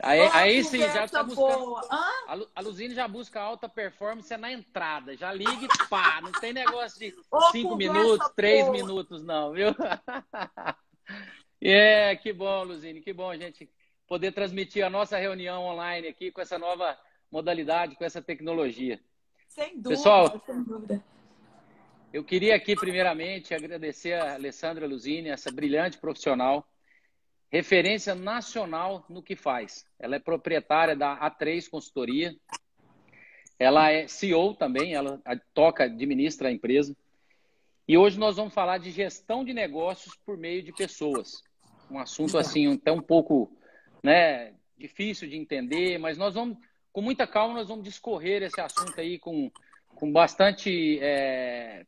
Aí sim, já está Conversa buscando. boa. Hã? A Luzine já busca alta performance na entrada. Já liga e pá. Não tem negócio de Ô, 5 minutos, conversa 3 boa. minutos, não, viu? Que bom, Luzine. Que bom a gente poder transmitir a nossa reunião online aqui com essa nova modalidade, com essa tecnologia. Sem dúvida, Pessoal, sem dúvida. eu queria aqui, primeiramente, agradecer a Alessandra Luzini, essa brilhante profissional, referência nacional no que faz. Ela é proprietária da A3 Consultoria, ela é CEO também, ela administra a empresa. E hoje nós vamos falar de gestão de negócios por meio de pessoas. Um assunto Legal. assim, até um pouco, né, difícil de entender, mas nós vamos, com muita calma, nós vamos discorrer esse assunto aí com bastante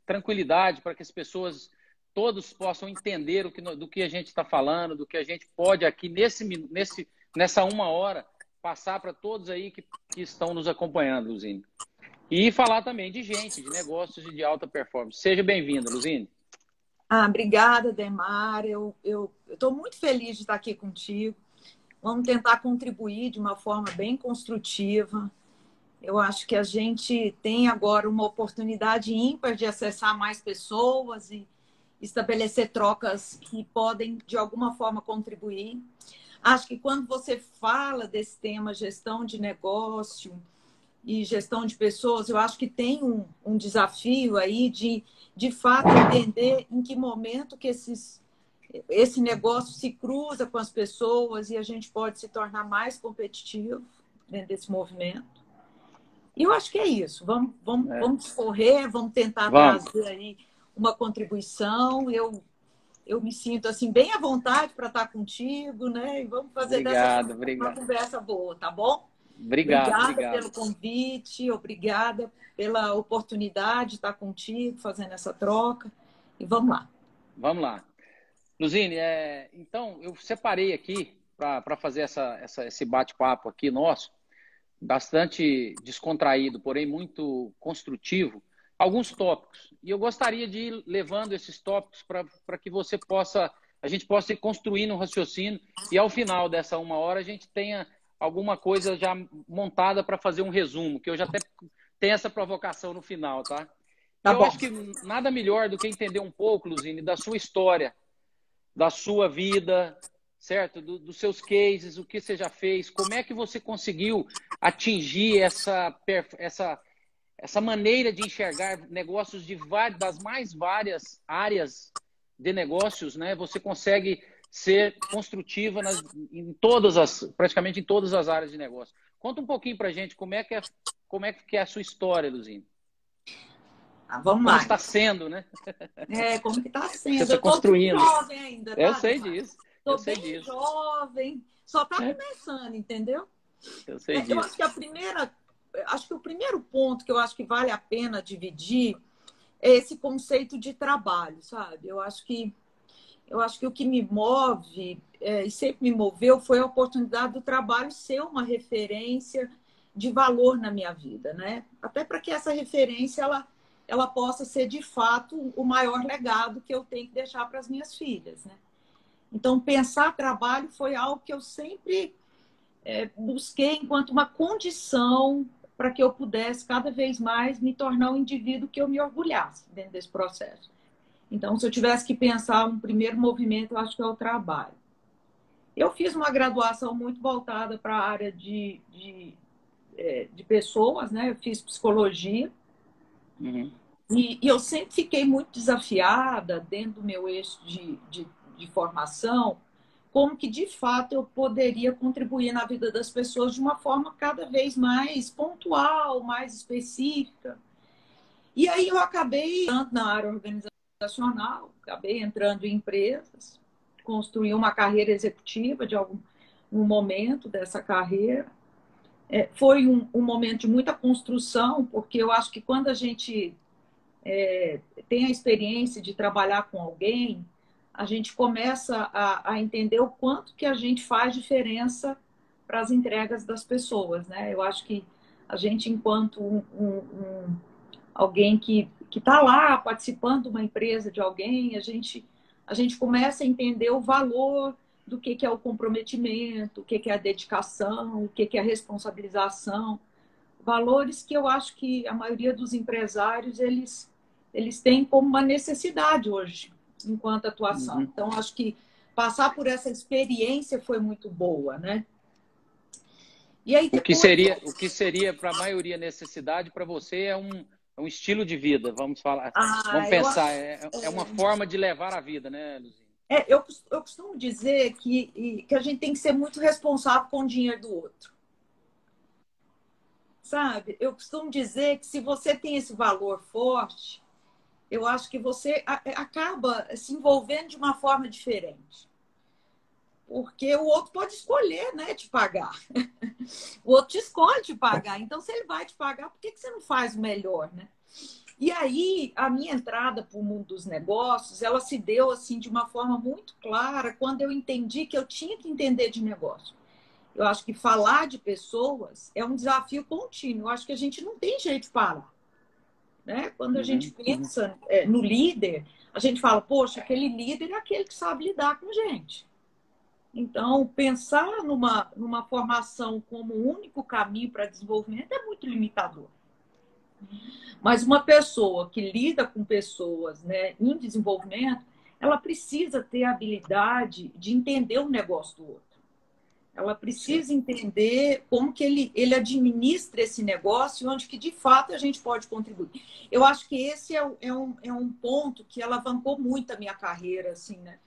tranquilidade para que as pessoas todos possam entender do que a gente está falando, do que a gente pode aqui nessa 1 hora passar para todos aí que estão nos acompanhando, Luzine. E falar também de gente, de negócios e de alta performance. Seja bem-vinda, Luzine. Obrigada, Demar. Eu estou muito feliz de estar aqui contigo. Vamos tentar contribuir de uma forma bem construtiva. Eu acho que a gente tem agora uma oportunidade ímpar de acessar mais pessoas e estabelecer trocas que podem, de alguma forma, contribuir. Acho que quando você fala desse tema gestão de negócio e gestão de pessoas, eu acho que tem um desafio aí de fato, entender em que momento que esse negócio se cruza com as pessoas e a gente pode se tornar mais competitivo dentro desse movimento. E eu acho que é isso. Vamos discorrer, vamos tentar trazer aí uma contribuição. Eu me sinto assim bem à vontade para estar contigo, né? E vamos fazer dessa uma conversa boa, tá bom? Obrigada pelo convite, obrigada pela oportunidade de estar contigo, fazendo essa troca. E vamos lá. Vamos lá. Luzine, então eu separei aqui para fazer esse bate-papo aqui nosso, bastante descontraído, porém muito construtivo, alguns tópicos. E eu gostaria de ir levando esses tópicos para que a gente possa ir construindo um raciocínio e ao final dessa 1 hora a gente tenha alguma coisa já montada para fazer um resumo, que eu já até tenho essa provocação no final, tá? E eu acho que nada melhor do que entender um pouco, Luzine, da sua história, da sua vida, certo? Dos seus cases, o que você já fez, como é que você conseguiu atingir essa maneira de enxergar negócios das mais várias áreas de negócios, né? Você consegue ser construtiva praticamente em todas as áreas de negócio. Conta um pouquinho pra gente como é que é a sua história, Luzine. Vamos como lá. está sendo, né? Como que está sendo. Você está Eu estou construindo. jovem ainda, tá? Eu sei disso. Estou bem jovem. Só está começando, entendeu? Eu sei disso. Eu acho que o primeiro ponto que eu acho que vale a pena dividir é esse conceito de trabalho, sabe? Eu acho que o que me move e sempre me moveu foi a oportunidade do trabalho ser uma referência de valor na minha vida, né? Até para que essa referência ela possa ser de fato o maior legado que eu tenho que deixar para as minhas filhas, né? Então pensar trabalho foi algo que eu sempre busquei enquanto uma condição para que eu pudesse cada vez mais me tornar um indivíduo que eu me orgulhasse dentro desse processo. Então, se eu tivesse que pensar um primeiro movimento, eu acho que é o trabalho. Eu fiz uma graduação muito voltada para a área de pessoas, né? Eu fiz psicologia. Uhum. E eu sempre fiquei muito desafiada dentro do meu eixo de formação, como que, de fato, eu poderia contribuir na vida das pessoas de uma forma cada vez mais pontual, mais específica. E aí eu acabei entrando na área organizacional, acabei entrando em empresas, construí uma carreira executiva um momento dessa carreira. Foi um momento de muita construção, porque eu acho que quando a gente tem a experiência de trabalhar com alguém, a gente começa a entender o quanto que a gente faz diferença para as entregas das pessoas, né? Eu acho que a gente, enquanto alguém que está lá participando de uma empresa de alguém, a gente começa a entender o valor do que é o comprometimento, o que é a dedicação, o que é a responsabilização. Valores que eu acho que a maioria dos empresários, eles têm como uma necessidade hoje, enquanto atuação. Então, acho que passar por essa experiência foi muito boa, né? E aí, depois... O que seria para a maioria necessidade, para você é um estilo de vida, vamos falar. Vamos pensar, é uma forma de levar a vida, né, Luzine? Eu costumo dizer que a gente tem que ser muito responsável com o dinheiro do outro. Sabe? Eu costumo dizer que se você tem esse valor forte, eu acho que você acaba se envolvendo de uma forma diferente. Porque o outro pode escolher, né, te pagar. O outro te escolhe te pagar. Então, se ele vai te pagar, por que você não faz o melhor, né? E aí, a minha entrada para o mundo dos negócios, ela se deu assim de uma forma muito clara quando eu entendi que eu tinha que entender de negócio. Eu acho que falar de pessoas é um desafio contínuo. Eu acho que a gente não tem jeito de parar, né? Quando a gente pensa no líder, a gente fala, poxa, aquele líder é aquele que sabe lidar com gente. Então, pensar numa formação como o único caminho para desenvolvimento é muito limitador. Mas uma pessoa que lida com pessoas, né, em desenvolvimento, ela precisa ter a habilidade de entender o negócio do outro. Ela precisa entender como que ele administra esse negócio e onde que, de fato, a gente pode contribuir. Eu acho que esse é um ponto que alavancou muito a minha carreira, assim, né?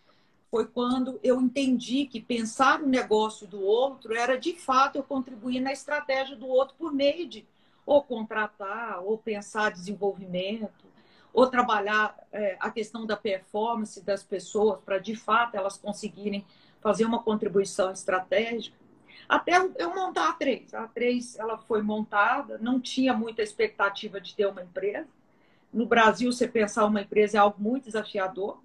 Foi quando eu entendi que pensar no negócio do outro era, de fato, eu contribuir na estratégia do outro por meio de ou contratar, ou pensar desenvolvimento, ou trabalhar a questão da performance das pessoas para, de fato, elas conseguirem fazer uma contribuição estratégica. Até eu montar a A3. A A3 ela foi montada, não tinha muita expectativa de ter uma empresa. No Brasil, você pensar uma empresa é algo muito desafiador.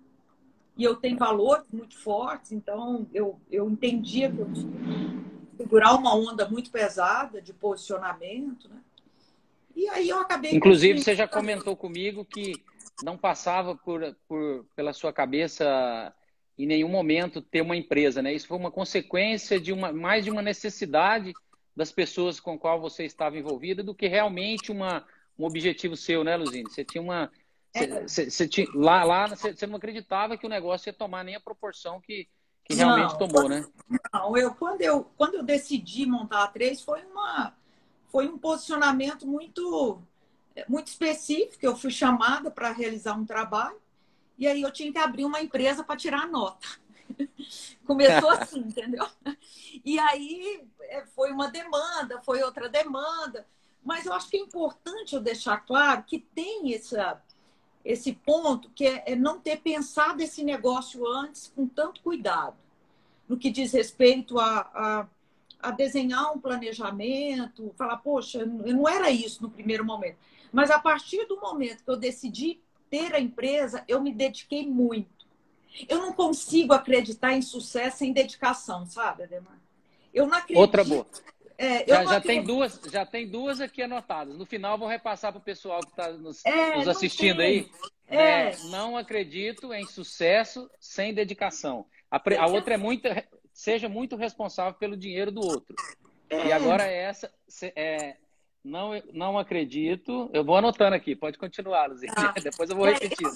E eu tenho valores muito fortes, então eu entendia que eu tinha que segurar uma onda muito pesada de posicionamento, né? E aí eu acabei... Inclusive, você já comentou comigo que não passava pela sua cabeça em nenhum momento ter uma empresa, né? Isso foi uma consequência de mais de uma necessidade das pessoas com qual você estava envolvida do que realmente um objetivo seu, né, Luzine? Você tinha uma... Você não acreditava que o negócio ia tomar nem a proporção que realmente tomou, né? Não, quando eu decidi montar a A3, foi um posicionamento muito específico. Eu fui chamada para realizar um trabalho e aí eu tinha que abrir uma empresa para tirar a nota. Começou assim, entendeu? E aí foi uma demanda, foi outra demanda. Mas eu acho que é importante eu deixar claro que tem esse ponto que é não ter pensado esse negócio antes com tanto cuidado, no que diz respeito a desenhar um planejamento, falar, poxa, não era isso no primeiro momento. Mas a partir do momento que eu decidi ter a empresa, eu me dediquei muito. Eu não consigo acreditar em sucesso sem dedicação, sabe, Ademar? Eu não acredito. Outra boa. Já tem duas aqui anotadas. No final, vou repassar para o pessoal que está nos assistindo aí. Não acredito em sucesso sem dedicação. A outra é seja muito responsável pelo dinheiro do outro. E agora essa não acredito. Eu vou anotando aqui. Pode continuar, Luzine. Depois eu vou repetindo.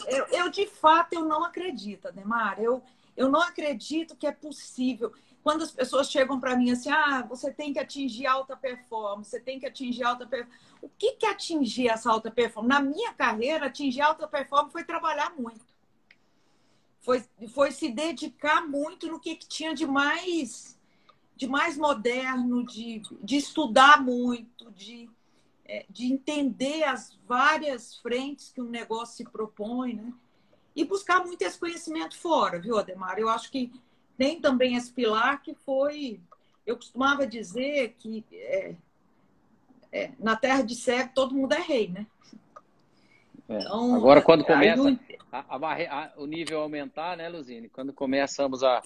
De fato, eu não acredito, Ademar. Eu não acredito que é possível. Quando as pessoas chegam para mim assim, você tem que atingir alta performance, você tem que atingir alta performance. O que é atingir essa alta performance? Na minha carreira, atingir alta performance foi trabalhar muito. Foi se dedicar muito no que tinha de mais moderno, de estudar muito, de entender as várias frentes que um negócio se propõe, né? E buscar muito esse conhecimento fora, viu, Ademar? Eu acho que tem também esse pilar que foi... Eu costumava dizer que na terra de cego todo mundo é rei, né? Então, agora, quando começa o nível aumentar, né, Luzine? Quando começamos a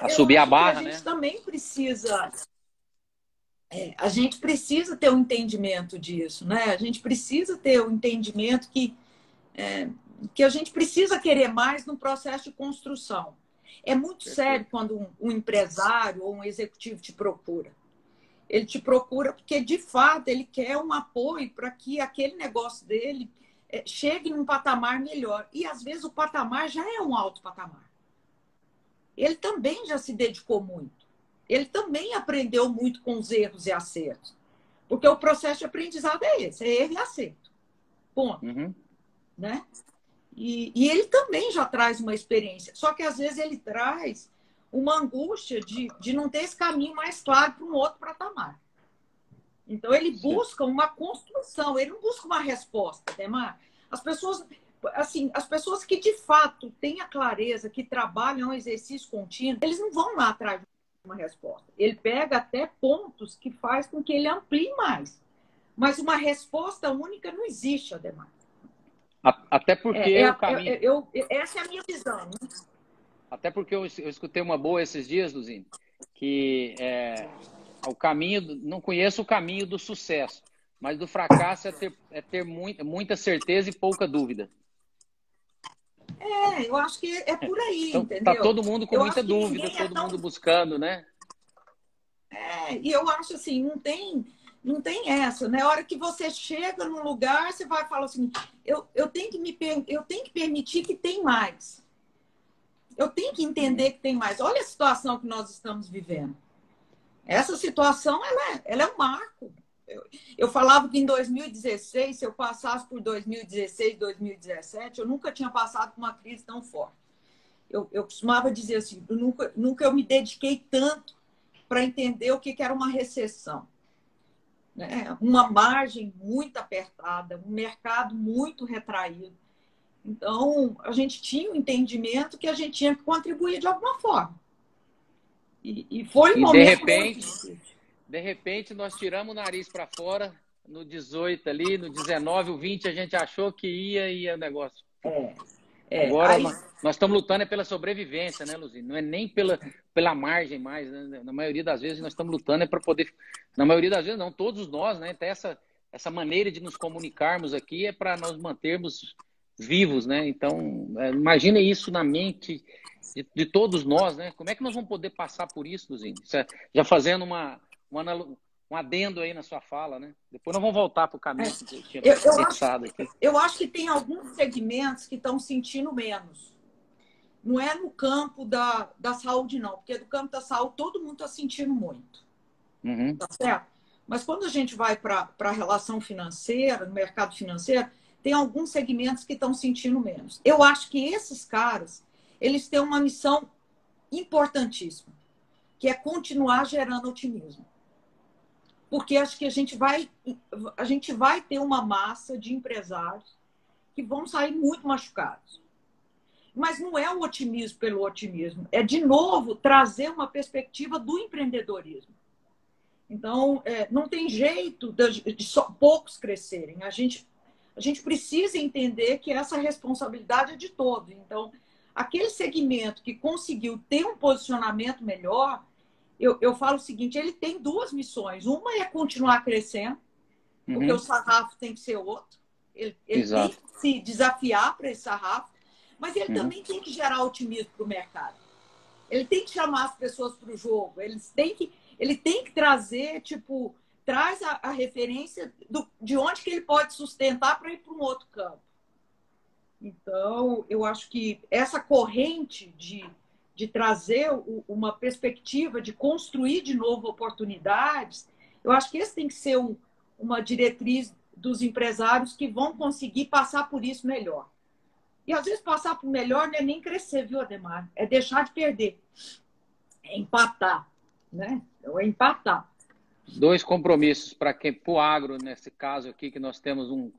subir a barra, a gente né? Também precisa... a gente precisa ter um entendimento disso, né? A gente precisa ter um entendimento que a gente precisa querer mais no processo de construção. É muito sério quando um empresário ou um executivo te procura. Ele te procura porque, de fato, ele quer um apoio para que aquele negócio dele chegue num patamar melhor. E, às vezes, o patamar já é um alto patamar. Ele também já se dedicou muito. Ele também aprendeu muito com os erros e acertos. Porque o processo de aprendizado é esse, é erro e acerto. Ponto. Uhum. Né? E ele também já traz uma experiência. Só que, às vezes, ele traz uma angústia de não ter esse caminho mais claro para um outro patamar. Então, ele busca uma construção, ele não busca uma resposta, Demar. As pessoas, assim, as pessoas que, de fato, têm a clareza, que trabalham um exercício contínuo, eles não vão lá atrás de uma resposta. Ele pega até pontos que faz com que ele amplie mais. Mas uma resposta única não existe, Ademar. Até porque o caminho... essa é a minha visão. Né? Até porque eu escutei uma boa esses dias, Luzine, que o caminho, não conheço o caminho do sucesso, mas do fracasso é ter muita certeza e pouca dúvida. Eu acho que é por aí, então, entendeu? Tá todo mundo com muita dúvida, todo mundo buscando, né? E eu acho assim, não tem essa, né? A hora que você chega num lugar, você vai falar assim, eu tenho que permitir que tem mais. Eu tenho que entender que tem mais. Olha a situação que nós estamos vivendo. Essa situação, ela é um marco. Eu falava que em 2016, se eu passasse por 2016, 2017, eu nunca tinha passado por uma crise tão forte. Eu costumava dizer assim, nunca eu me dediquei tanto para entender o que era uma recessão. Né? Uma margem muito apertada, um mercado muito retraído. Então, a gente tinha um entendimento que a gente tinha que contribuir de alguma forma. E foi um momento de repente, nós tiramos o nariz para fora, no 18 ali, no 19, o 20, a gente achou que ia o negócio. Agora, nós estamos lutando pela sobrevivência, né, Luzine? Não é nem pela margem mais, né? Na maioria das vezes, nós estamos lutando para poder... Na maioria das vezes, não, todos nós, né? Até essa maneira de nos comunicarmos aqui é para nós mantermos vivos, né? Então, imagine isso na mente de todos nós, né? Como é que nós vamos poder passar por isso, Luzine? Já fazendo um adendo aí na sua fala, né? Depois nós vamos voltar para o caminho que eu tinha pensado aqui. Eu acho que tem alguns segmentos que estão sentindo menos. Não é no campo da saúde, não. Porque do campo da saúde todo mundo está sentindo muito. Uhum. Tá certo? Mas quando a gente vai para a relação financeira, no mercado financeiro, tem alguns segmentos que estão sentindo menos. Eu acho que esses caras, eles têm uma missão importantíssima, que é continuar gerando otimismo. Porque acho que a gente vai ter uma massa de empresários que vão sair muito machucados. Mas não é o otimismo pelo otimismo, é, de novo, trazer uma perspectiva do empreendedorismo. Então, não tem jeito de só poucos crescerem. A gente precisa entender que essa responsabilidade é de todos. Então, aquele segmento que conseguiu ter um posicionamento melhor, eu falo o seguinte, ele tem duas missões. Uma é continuar crescendo, porque o sarrafo tem que ser outro. Ele tem que se desafiar para esse sarrafo, mas ele também tem que gerar otimismo para o mercado. Ele tem que chamar as pessoas para o jogo. Ele tem que trazer, traz a referência de onde que ele pode sustentar para ir para um outro campo. Então, eu acho que essa corrente de trazer uma perspectiva de construir de novo oportunidades, eu acho que esse tem que ser uma diretriz dos empresários que vão conseguir passar por isso melhor. E, às vezes, passar por melhor não é nem crescer, viu, Ademar? É deixar de perder. É empatar, né? É empatar. Dois compromissos para o agro, nesse caso aqui, que nós temos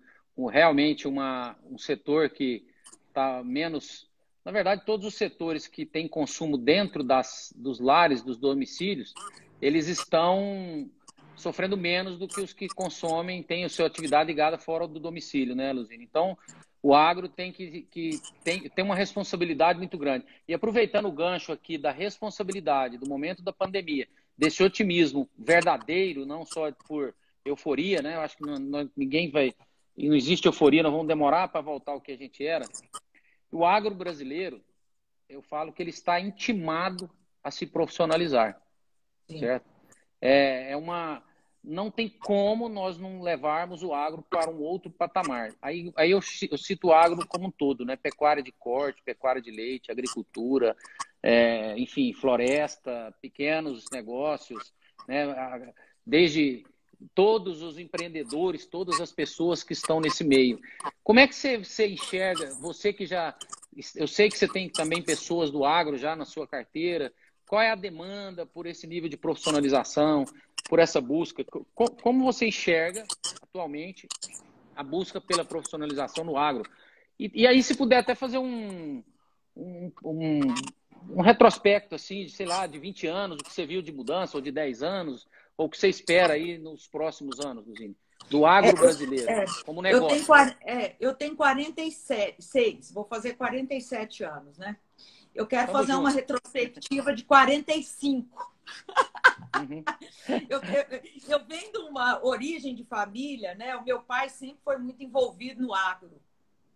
realmente um setor que está menos... Na verdade, todos os setores que têm consumo dentro dos lares, dos domicílios, eles estão sofrendo menos do que os que consomem, têm a sua atividade ligada fora do domicílio, né, Luzine? Então, o agro tem uma responsabilidade muito grande. E aproveitando o gancho aqui da responsabilidade, do momento da pandemia, desse otimismo verdadeiro, não só por euforia, né? Eu acho que ninguém vai... Não existe euforia, nós vamos demorar para voltar ao que a gente era. O agro brasileiro, eu falo que ele está intimado a se profissionalizar, Sim. certo? Não tem como nós não levarmos o agro para um outro patamar. Aí eu cito o agro como um todo, né? Pecuária de corte, pecuária de leite, agricultura, enfim, floresta, pequenos negócios, né? Desde todos os empreendedores, todas as pessoas que estão nesse meio. Como é que você enxerga, você que já... Eu sei que você tem também pessoas do agro já na sua carteira. Qual é a demanda por esse nível de profissionalização, por essa busca? Como você enxerga atualmente a busca pela profissionalização no agro? E aí, se puder até fazer um retrospecto, assim, de, sei lá, de 20 anos, o que você viu de mudança, ou de 10 anos, ou o que você espera aí nos próximos anos, Luzine, do agro brasileiro, como negócio. Eu tenho 46, vou fazer 47 anos, né? Eu quero fazer uma retrospectiva de 45. Uhum. Eu venho de uma origem de família, né? O meu pai sempre foi muito envolvido no agro,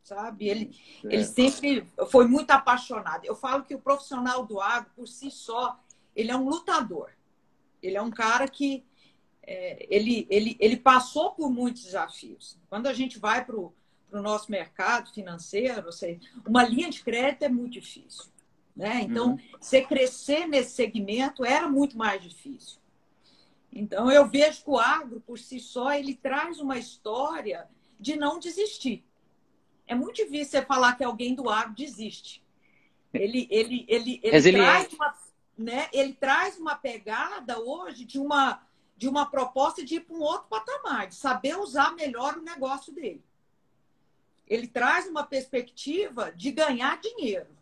sabe? Ele sempre foi muito apaixonado. Eu falo que o profissional do agro, por si só, ele é um lutador. Ele é um cara que ele passou por muitos desafios. Quando a gente vai para o nosso mercado financeiro, ou seja, uma linha de crédito é muito difícil, né? Então, você crescer nesse segmento era muito mais difícil. Então, eu vejo que o agro, por si só, ele traz uma história de não desistir. É muito difícil você falar que alguém do agro desiste. Ele traz ele traz uma pegada hoje de uma proposta de ir para um outro patamar, de saber usar melhor o negócio dele. Ele traz uma perspectiva de ganhar dinheiro.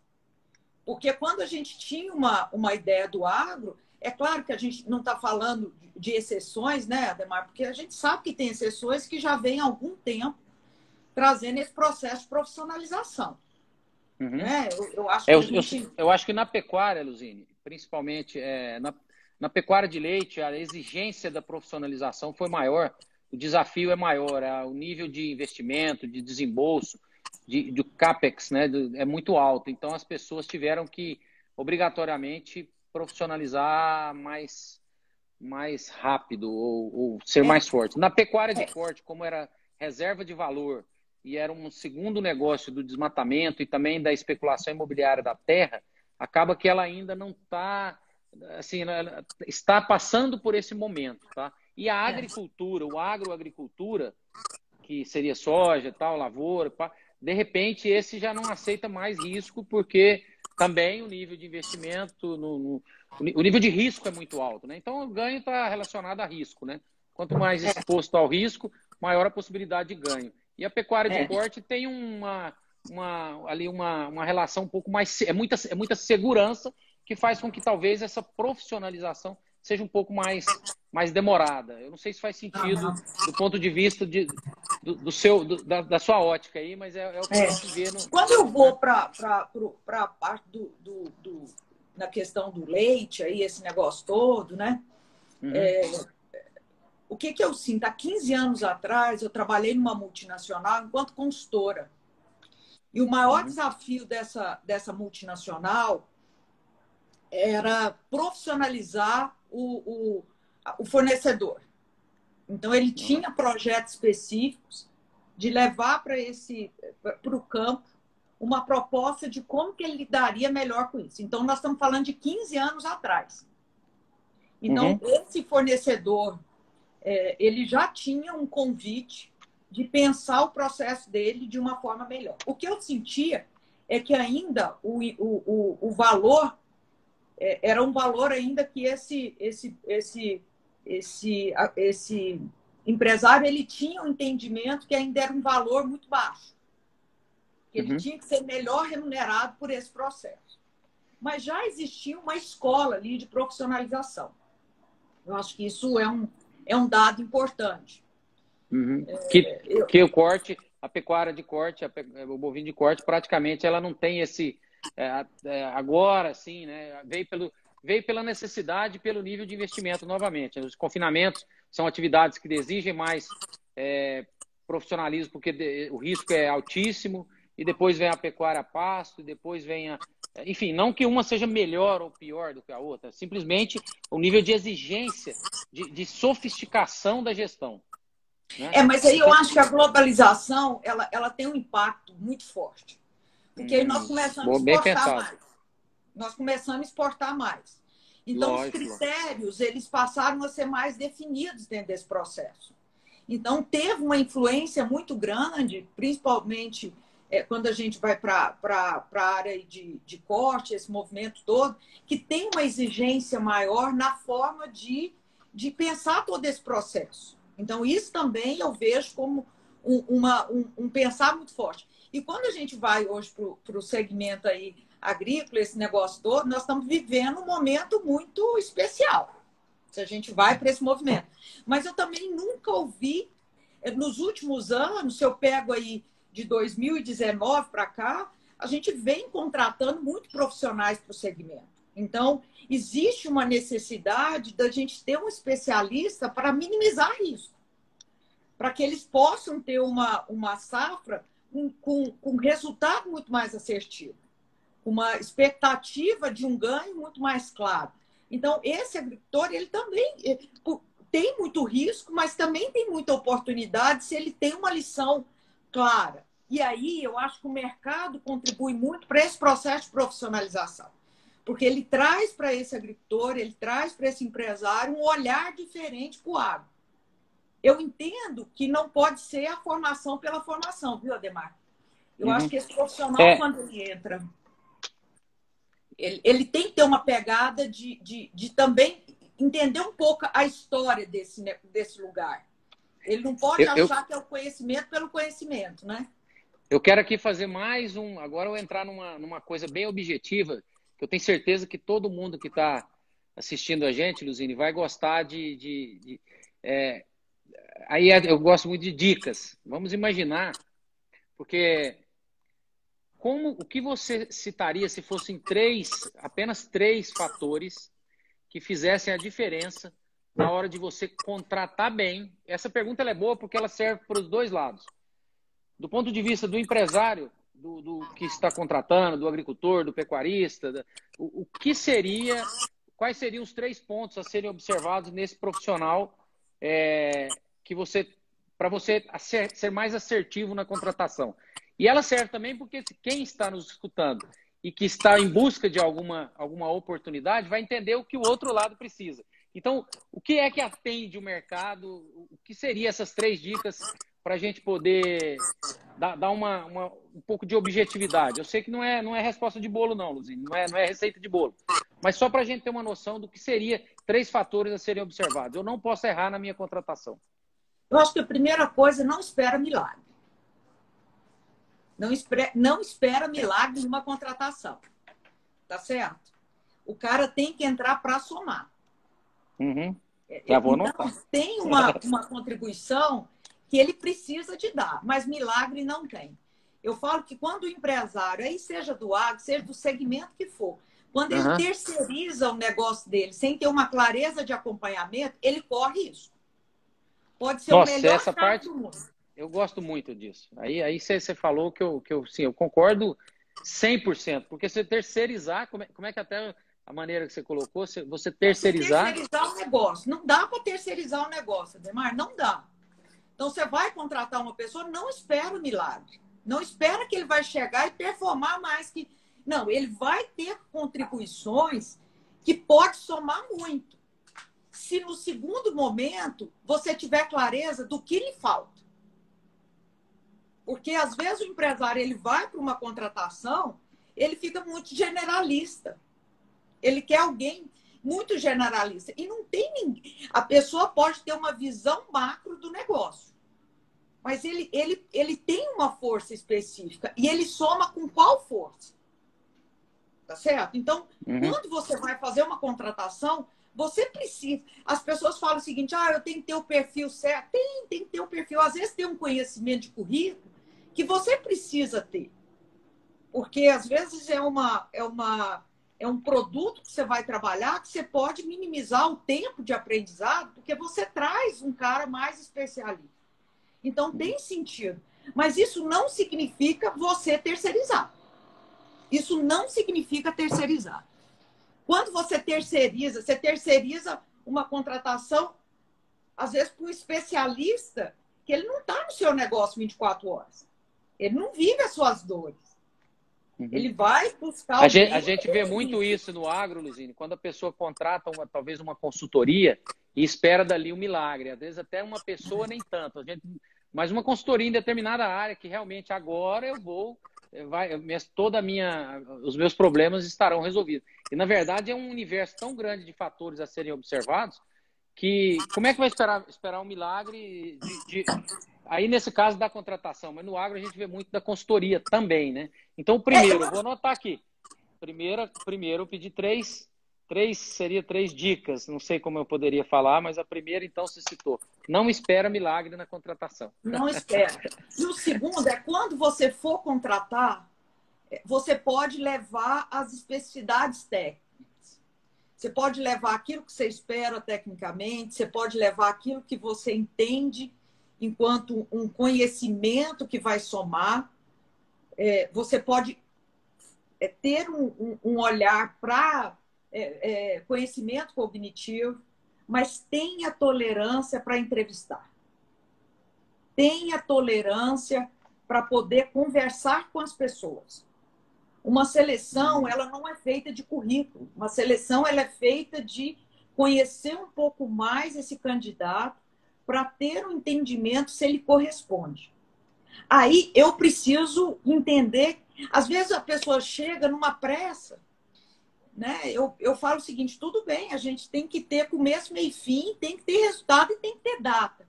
Porque quando a gente tinha uma ideia do agro, é claro que a gente não está falando de exceções, né, Ademar? Porque a gente sabe que tem exceções que já vêm há algum tempo trazendo esse processo de profissionalização. Né? Eu acho que na pecuária, Luzine, principalmente na pecuária de leite, a exigência da profissionalização foi maior, o desafio é maior, o nível de investimento, de desembolso, de CAPEX, né, é muito alto. Então, as pessoas tiveram que, obrigatoriamente, profissionalizar mais rápido ou ser mais forte. Na pecuária de corte, como era reserva de valor e era um segundo negócio do desmatamento e também da especulação imobiliária da terra, acaba que ela ainda não está, assim, está passando por esse momento, tá? E a agricultura, o agroagricultura, que seria soja, tal, lavoura, de repente esse já não aceita mais risco, porque também o nível de investimento, o nível de risco é muito alto, né? Então o ganho está relacionado a risco, né? Quanto mais exposto ao risco, maior a possibilidade de ganho. E a pecuária de corte tem uma relação um pouco mais... É muita segurança que faz com que talvez essa profissionalização seja um pouco mais demorada. Eu não sei se faz sentido do ponto de vista da sua ótica aí, mas é o que a gente vê no... Quando eu vou para a parte na questão do leite, aí, esse negócio todo, né? O que eu sinto? Há 15 anos atrás, eu trabalhei numa multinacional enquanto consultora. E o maior desafio dessa multinacional era profissionalizar o fornecedor. Então, ele tinha projetos específicos de levar para o campo uma proposta de como que ele lidaria melhor com isso. Então, nós estamos falando de 15 anos atrás. Então, esse fornecedor, ele já tinha um convite de pensar o processo dele de uma forma melhor. O que eu sentia é que ainda o valor era um valor ainda que esse empresário ele tinha um entendimento que ainda era um valor muito baixo. Que ele tinha que ser melhor remunerado por esse processo. Mas já existia uma escola ali de profissionalização. Eu acho que isso é um dado importante. Que o corte, a pecuária de corte, o bovino de corte, praticamente ela não tem esse... agora, sim, né? Veio pela necessidade, pelo nível de investimento novamente. Os confinamentos são atividades que exigem mais profissionalismo, porque o risco é altíssimo, e depois vem a pecuária a pasto, e depois vem enfim, não que uma seja melhor ou pior do que a outra, simplesmente o nível de exigência, de sofisticação da gestão. Né? Mas aí eu acho que a globalização ela tem um impacto muito forte. Porque aí nós começamos a exportar mais. Nós começamos a exportar mais. Então, lógico, os critérios, eles passaram a ser mais definidos dentro desse processo. Então, teve uma influência muito grande, principalmente quando a gente vai para a área de corte, esse movimento todo, que tem uma exigência maior na forma de pensar todo esse processo. Então, isso também eu vejo como um pensar muito forte. E quando a gente vai hoje para o segmento aí agrícola, esse negócio todo, nós estamos vivendo um momento muito especial, se a gente vai para esse movimento. Mas eu também nunca ouvi, nos últimos anos, se eu pego aí de 2019 para cá, a gente vem contratando muito profissionais para o segmento. Então, existe uma necessidade da gente ter um especialista para minimizar risco, para que eles possam ter uma safra com resultado muito mais assertivo, uma expectativa de um ganho muito mais claro. Então, esse agricultor, ele também tem muito risco, mas também tem muita oportunidade se ele tem uma lição clara. E aí, eu acho que o mercado contribui muito para esse processo de profissionalização, porque ele traz para esse agricultor, ele traz para esse empresário um olhar diferente para o agro. Eu entendo que não pode ser a formação pela formação, viu, Ademar? Eu acho que esse profissional, quando ele entra, ele tem que ter uma pegada de também entender um pouco a história desse lugar. Ele não pode achar que é o conhecimento pelo conhecimento, né? Eu quero aqui fazer mais um... Agora eu vou entrar numa coisa bem objetiva, que eu tenho certeza que todo mundo que está assistindo a gente, Luzine, vai gostar aí eu gosto muito de dicas. Vamos imaginar, porque o que você citaria se fossem apenas três fatores que fizessem a diferença na hora de você contratar bem? Essa pergunta ela é boa porque ela serve para os dois lados. Do ponto de vista do empresário, do que está contratando, do agricultor, do pecuarista, quais seriam os 3 pontos a serem observados nesse profissional para você ser mais assertivo na contratação? E ela serve também porque quem está nos escutando e que está em busca de alguma oportunidade vai entender o que o outro lado precisa. Então, o que é que atende o mercado? O que seriam essas 3 dicas para a gente poder dar um pouco de objetividade? Eu sei que não é resposta de bolo, não, Luzine, não é receita de bolo. Mas só para a gente ter uma noção do que seria 3 fatores a serem observados. Eu não posso errar na minha contratação. Eu acho que a primeira coisa, não espera milagre. Não espera milagre numa contratação. Tá certo? O cara tem que entrar para somar. Já vou anotar. Então, tem uma contribuição que ele precisa de dar, mas milagre não tem. Eu falo que quando o empresário, aí seja do agro, seja do segmento que for, quando ele terceiriza o negócio dele sem ter uma clareza de acompanhamento, ele corre isso. Pode ser o melhor caso do mundo. Eu gosto muito disso. Aí você falou que eu concordo 100%, porque você terceirizar, como é que até a maneira que você colocou, você terceirizar... Terceirizar o negócio. Não dá para terceirizar o negócio, Ademar, não dá. Então, você vai contratar uma pessoa, não espera o milagre. Não espera que ele vai chegar e performar mais que... Não, ele vai ter contribuições que pode somar muito. Se no segundo momento você tiver clareza do que lhe falta. Porque, às vezes, o empresário ele vai para uma contratação, ele fica muito generalista. Ele quer alguém muito generalista. E não tem ninguém. A pessoa pode ter uma visão macro do negócio. Mas ele tem uma força específica. E ele soma com qual força? Tá certo? Então, quando você vai fazer uma contratação, você precisa... As pessoas falam o seguinte, eu tenho que ter o perfil certo. Tem que ter o perfil. Às vezes tem um conhecimento de currículo que você precisa ter. Porque, às vezes, é um produto que você vai trabalhar que você pode minimizar o tempo de aprendizado porque você traz um cara mais especialista. Então, tem sentido. Mas isso não significa você terceirizar. Isso não significa terceirizar. Quando você terceiriza uma contratação, às vezes, para um especialista, que ele não está no seu negócio 24 horas. Ele não vive as suas dores. Uhum. Ele vai buscar alguém... A gente vê muito isso no agro, Luzine, quando a pessoa contrata talvez uma consultoria e espera dali um milagre. Às vezes até uma pessoa nem tanto. Mas uma consultoria em determinada área que realmente agora eu vou... os meus problemas estarão resolvidos. E, na verdade, é um universo tão grande de fatores a serem observados que como é que vai esperar um milagre aí nesse caso da contratação, mas no agro a gente vê muito da consultoria também, né? Então, primeiro, eu vou anotar aqui. Primeiro eu pedi três dicas, não sei como eu poderia falar, mas a primeira, então, se citou. Não espera milagre na contratação. Não espera. E o segundo é quando você for contratar, você pode levar as especificidades técnicas. Você pode levar aquilo que você espera tecnicamente, você pode levar aquilo que você entende enquanto um conhecimento que vai somar. Você pode ter um olhar para conhecimento cognitivo, mas tenha tolerância para entrevistar. Tenha tolerância para poder conversar com as pessoas. Uma seleção, ela não é feita de currículo. Uma seleção, ela é feita de conhecer um pouco mais esse candidato para ter um entendimento se ele corresponde. Aí eu preciso entender. Às vezes a pessoa chega numa pressa, né? Eu falo o seguinte: tudo bem, a gente tem que ter começo, meio e fim, tem que ter resultado e tem que ter data.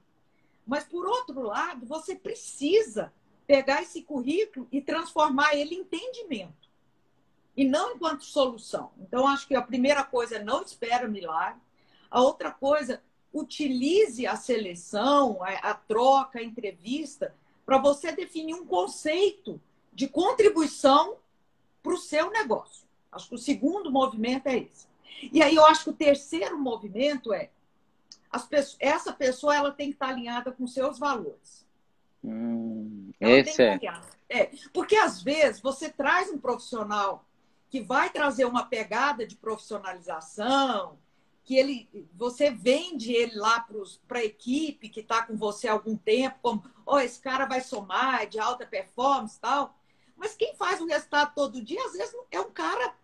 Mas, por outro lado, você precisa pegar esse currículo e transformar ele em entendimento. E não enquanto solução. Então, acho que a primeira coisa é não espera milagre. A outra coisa, utilize a seleção, a troca, a entrevista, para você definir um conceito de contribuição para o seu negócio. Acho que o segundo movimento é esse. E aí eu acho que o terceiro movimento é essa pessoa ela tem que estar alinhada com seus valores. Esse é. Porque às vezes você traz um profissional que vai trazer uma pegada de profissionalização, que você vende ele lá para a equipe que está com você há algum tempo, como esse cara vai somar, é de alta performance e tal. Mas quem faz o resultado todo dia, às vezes, é um cara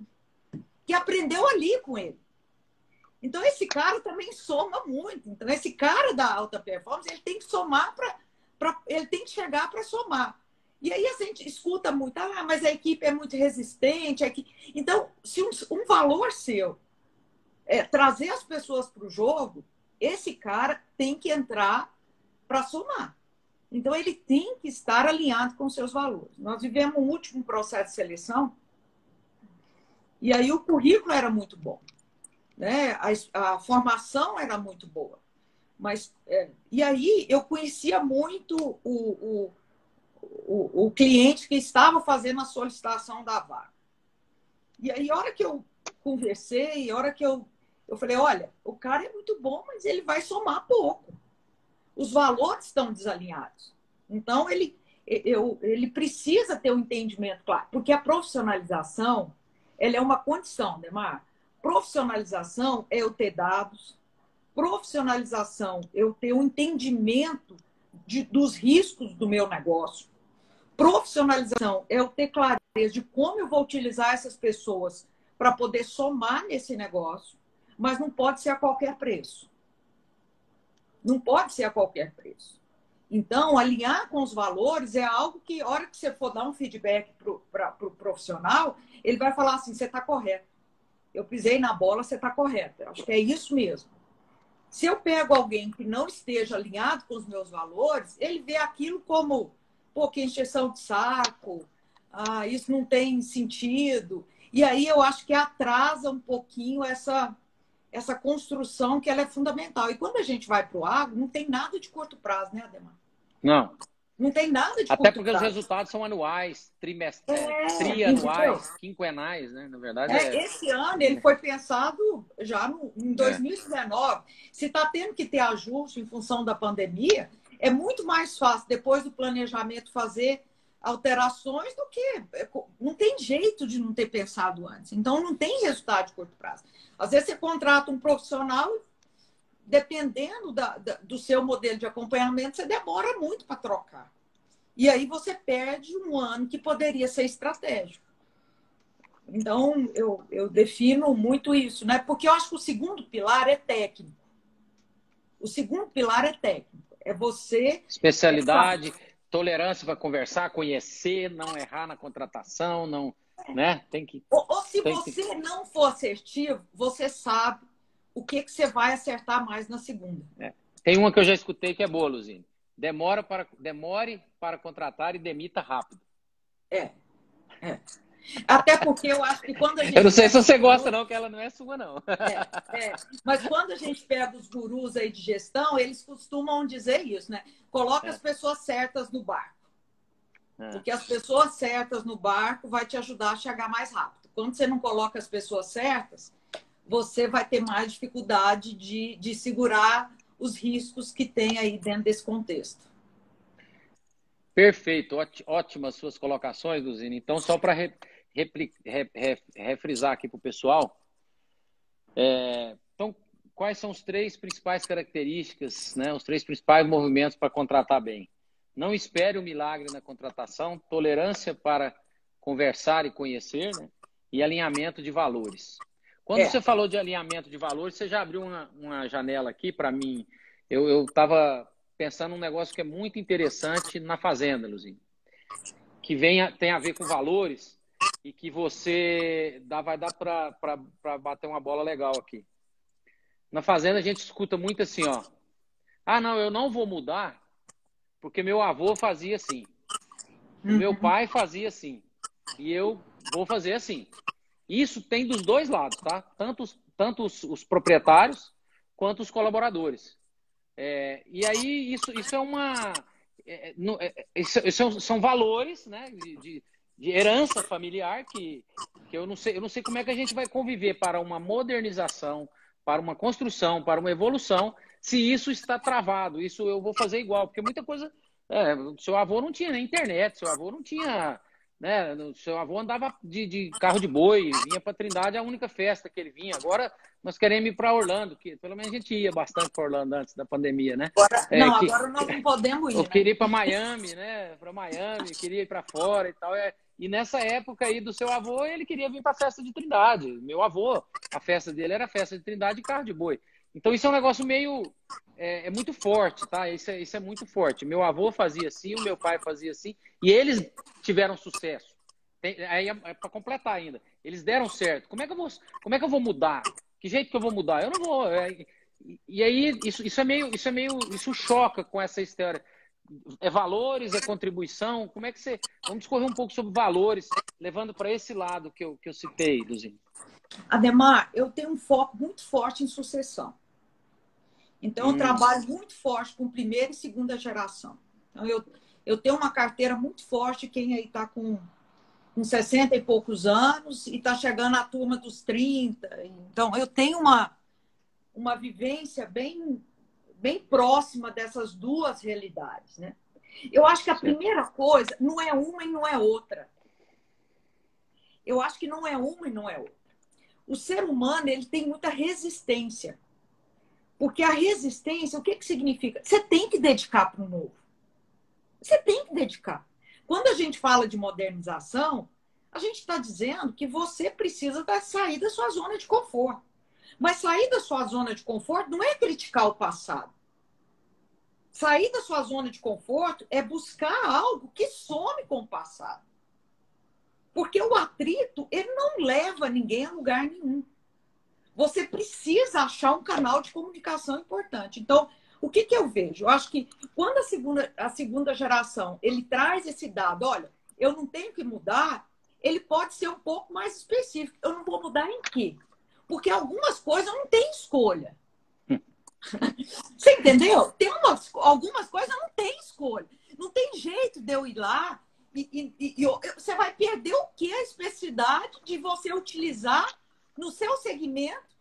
que aprendeu ali com ele. Então, esse cara também soma muito. Então, esse cara da alta performance, ele tem que somar ele tem que chegar para somar. E aí a gente escuta muito, mas a equipe é muito resistente. Então, se um valor seu é trazer as pessoas para o jogo, esse cara tem que entrar para somar. Então, ele tem que estar alinhado com seus valores. Nós vivemos um último processo de seleção e aí o currículo era muito bom, né? A formação era muito boa. Mas, e aí eu conhecia muito o cliente que estava fazendo a solicitação da vaga. E aí, a hora que eu conversei, a hora que eu falei, olha, o cara é muito bom, mas ele vai somar pouco. Os valores estão desalinhados. Então, ele precisa ter um entendimento claro. Porque a profissionalização, ela é uma condição, né, Mar? Profissionalização é eu ter dados. Profissionalização é eu ter um entendimento dos riscos do meu negócio. Profissionalização é eu ter clareza de como eu vou utilizar essas pessoas para poder somar nesse negócio, mas não pode ser a qualquer preço. Não pode ser a qualquer preço. Então, alinhar com os valores é algo que, a hora que você for dar um feedback para o profissional, ele vai falar assim, você está correto. Eu pisei na bola, você está correto. Eu acho que é isso mesmo. Se eu pego alguém que não esteja alinhado com os meus valores, ele vê aquilo como, que encheção de saco, isso não tem sentido. E aí eu acho que atrasa um pouquinho essa construção que ela é fundamental. E quando a gente vai para o agro, não tem nada de curto prazo, né, Ademar? Não. Não tem nada de curto prazo. Até porque os resultados são anuais, trianuais, quinquenais, né? Na verdade, Esse ano ele foi pensado já em 2019. Se está tendo que ter ajuste em função da pandemia, é muito mais fácil, depois do planejamento, fazer alterações do que... Não tem jeito de não ter pensado antes. Então, não tem resultado de curto prazo. Às vezes, você contrata um profissional, dependendo do seu modelo de acompanhamento, você demora muito para trocar. E aí você perde um ano que poderia ser estratégico. Então, eu defino muito isso, né? Porque eu acho que o segundo pilar é técnico. O segundo pilar é técnico. É você... Especialidade, tolerância para conversar, conhecer, não errar na contratação, não, né? Tem que... Ou se você não for assertivo, você sabe o que você vai acertar mais na segunda. Tem uma que eu já escutei que é boa, Luzine. Demore para contratar e demita rápido. Até porque eu acho que quando a gente... Eu não sei se você gosta, não, que ela não é sua, não. Mas quando a gente pega os gurus aí de gestão, eles costumam dizer isso, né? Coloca as pessoas certas no barco. Porque as pessoas certas no barco vai te ajudar a chegar mais rápido. Quando você não coloca as pessoas certas, você vai ter mais dificuldade de segurar os riscos que tem aí dentro desse contexto. Perfeito, ótimas suas colocações, Luzine. Então, só para refrisar aqui para o pessoal, então, quais são as 3 principais características, né, os 3 principais movimentos para contratar bem? Não espere o milagre na contratação, tolerância para conversar e conhecer, né, e alinhamento de valores. Quando você falou de alinhamento de valores, você já abriu uma janela aqui para mim. Eu estava pensando num negócio que é muito interessante na Fazenda, Luzine, que tem a ver com valores e que vai dar para bater uma bola legal aqui. Na Fazenda a gente escuta muito assim, ó. Ah, não, eu não vou mudar porque meu avô fazia assim. O meu pai fazia assim. E eu vou fazer assim. Isso tem dos dois lados, tá? Tanto os proprietários quanto os colaboradores. E aí isso é uma... são valores, né, de herança familiar que eu não sei como é que a gente vai conviver para uma modernização, para uma construção, para uma evolução, se isso está travado. Isso eu vou fazer igual, porque muita coisa... seu avô não tinha nem internet, seu avô não tinha... Né, seu avô andava de carro de boi, vinha para Trindade, a única festa que ele vinha. Agora nós queremos ir para Orlando, que pelo menos a gente ia bastante para Orlando antes da pandemia, né? Agora nós não podemos ir. Eu queria ir para Miami, né? Para Miami, queria ir para fora e tal. E nessa época aí do seu avô, ele queria vir para a festa de Trindade. Meu avô, a festa dele era a festa de Trindade e carro de boi. Então isso é um negócio meio... muito forte, tá? Isso é muito forte. Meu avô fazia assim, o meu pai fazia assim, e eles tiveram sucesso. Aí para completar ainda. Eles deram certo. Como é que eu vou mudar? Que jeito que eu vou mudar? Eu não vou. E aí isso choca com essa história. É valores, é contribuição. Como é que você... Vamos discorrer um pouco sobre valores, levando para esse lado que eu citei, Luzine. Ademar, eu tenho um foco muito forte em sucessão. Então, eu trabalho muito forte com primeira e segunda geração. Então, eu tenho uma carteira muito forte, quem aí está com 60 e poucos anos e está chegando à turma dos 30. Então, eu tenho uma vivência bem próxima dessas duas realidades, né? Eu acho que a primeira coisa não é uma e não é outra. Eu acho que não é uma e não é outra. O ser humano, ele tem muita resistência. Porque a resistência, o que significa? Você tem que dedicar para o novo. Você tem que dedicar. Quando a gente fala de modernização, a gente está dizendo que você precisa sair da sua zona de conforto. Mas sair da sua zona de conforto não é criticar o passado. Sair da sua zona de conforto é buscar algo que some com o passado. Porque o atrito, ele não leva ninguém a lugar nenhum. Você precisa achar um canal de comunicação importante. Então, o que eu vejo? Eu acho que quando a segunda geração ele traz esse dado, olha, eu não tenho que mudar, ele pode ser um pouco mais específico. Eu não vou mudar em quê? Porque algumas coisas não tem escolha. Você entendeu? Tem algumas coisas não tem escolha. Não tem jeito de eu ir lá você vai perder o quê? A especificidade de você utilizar no seu segmento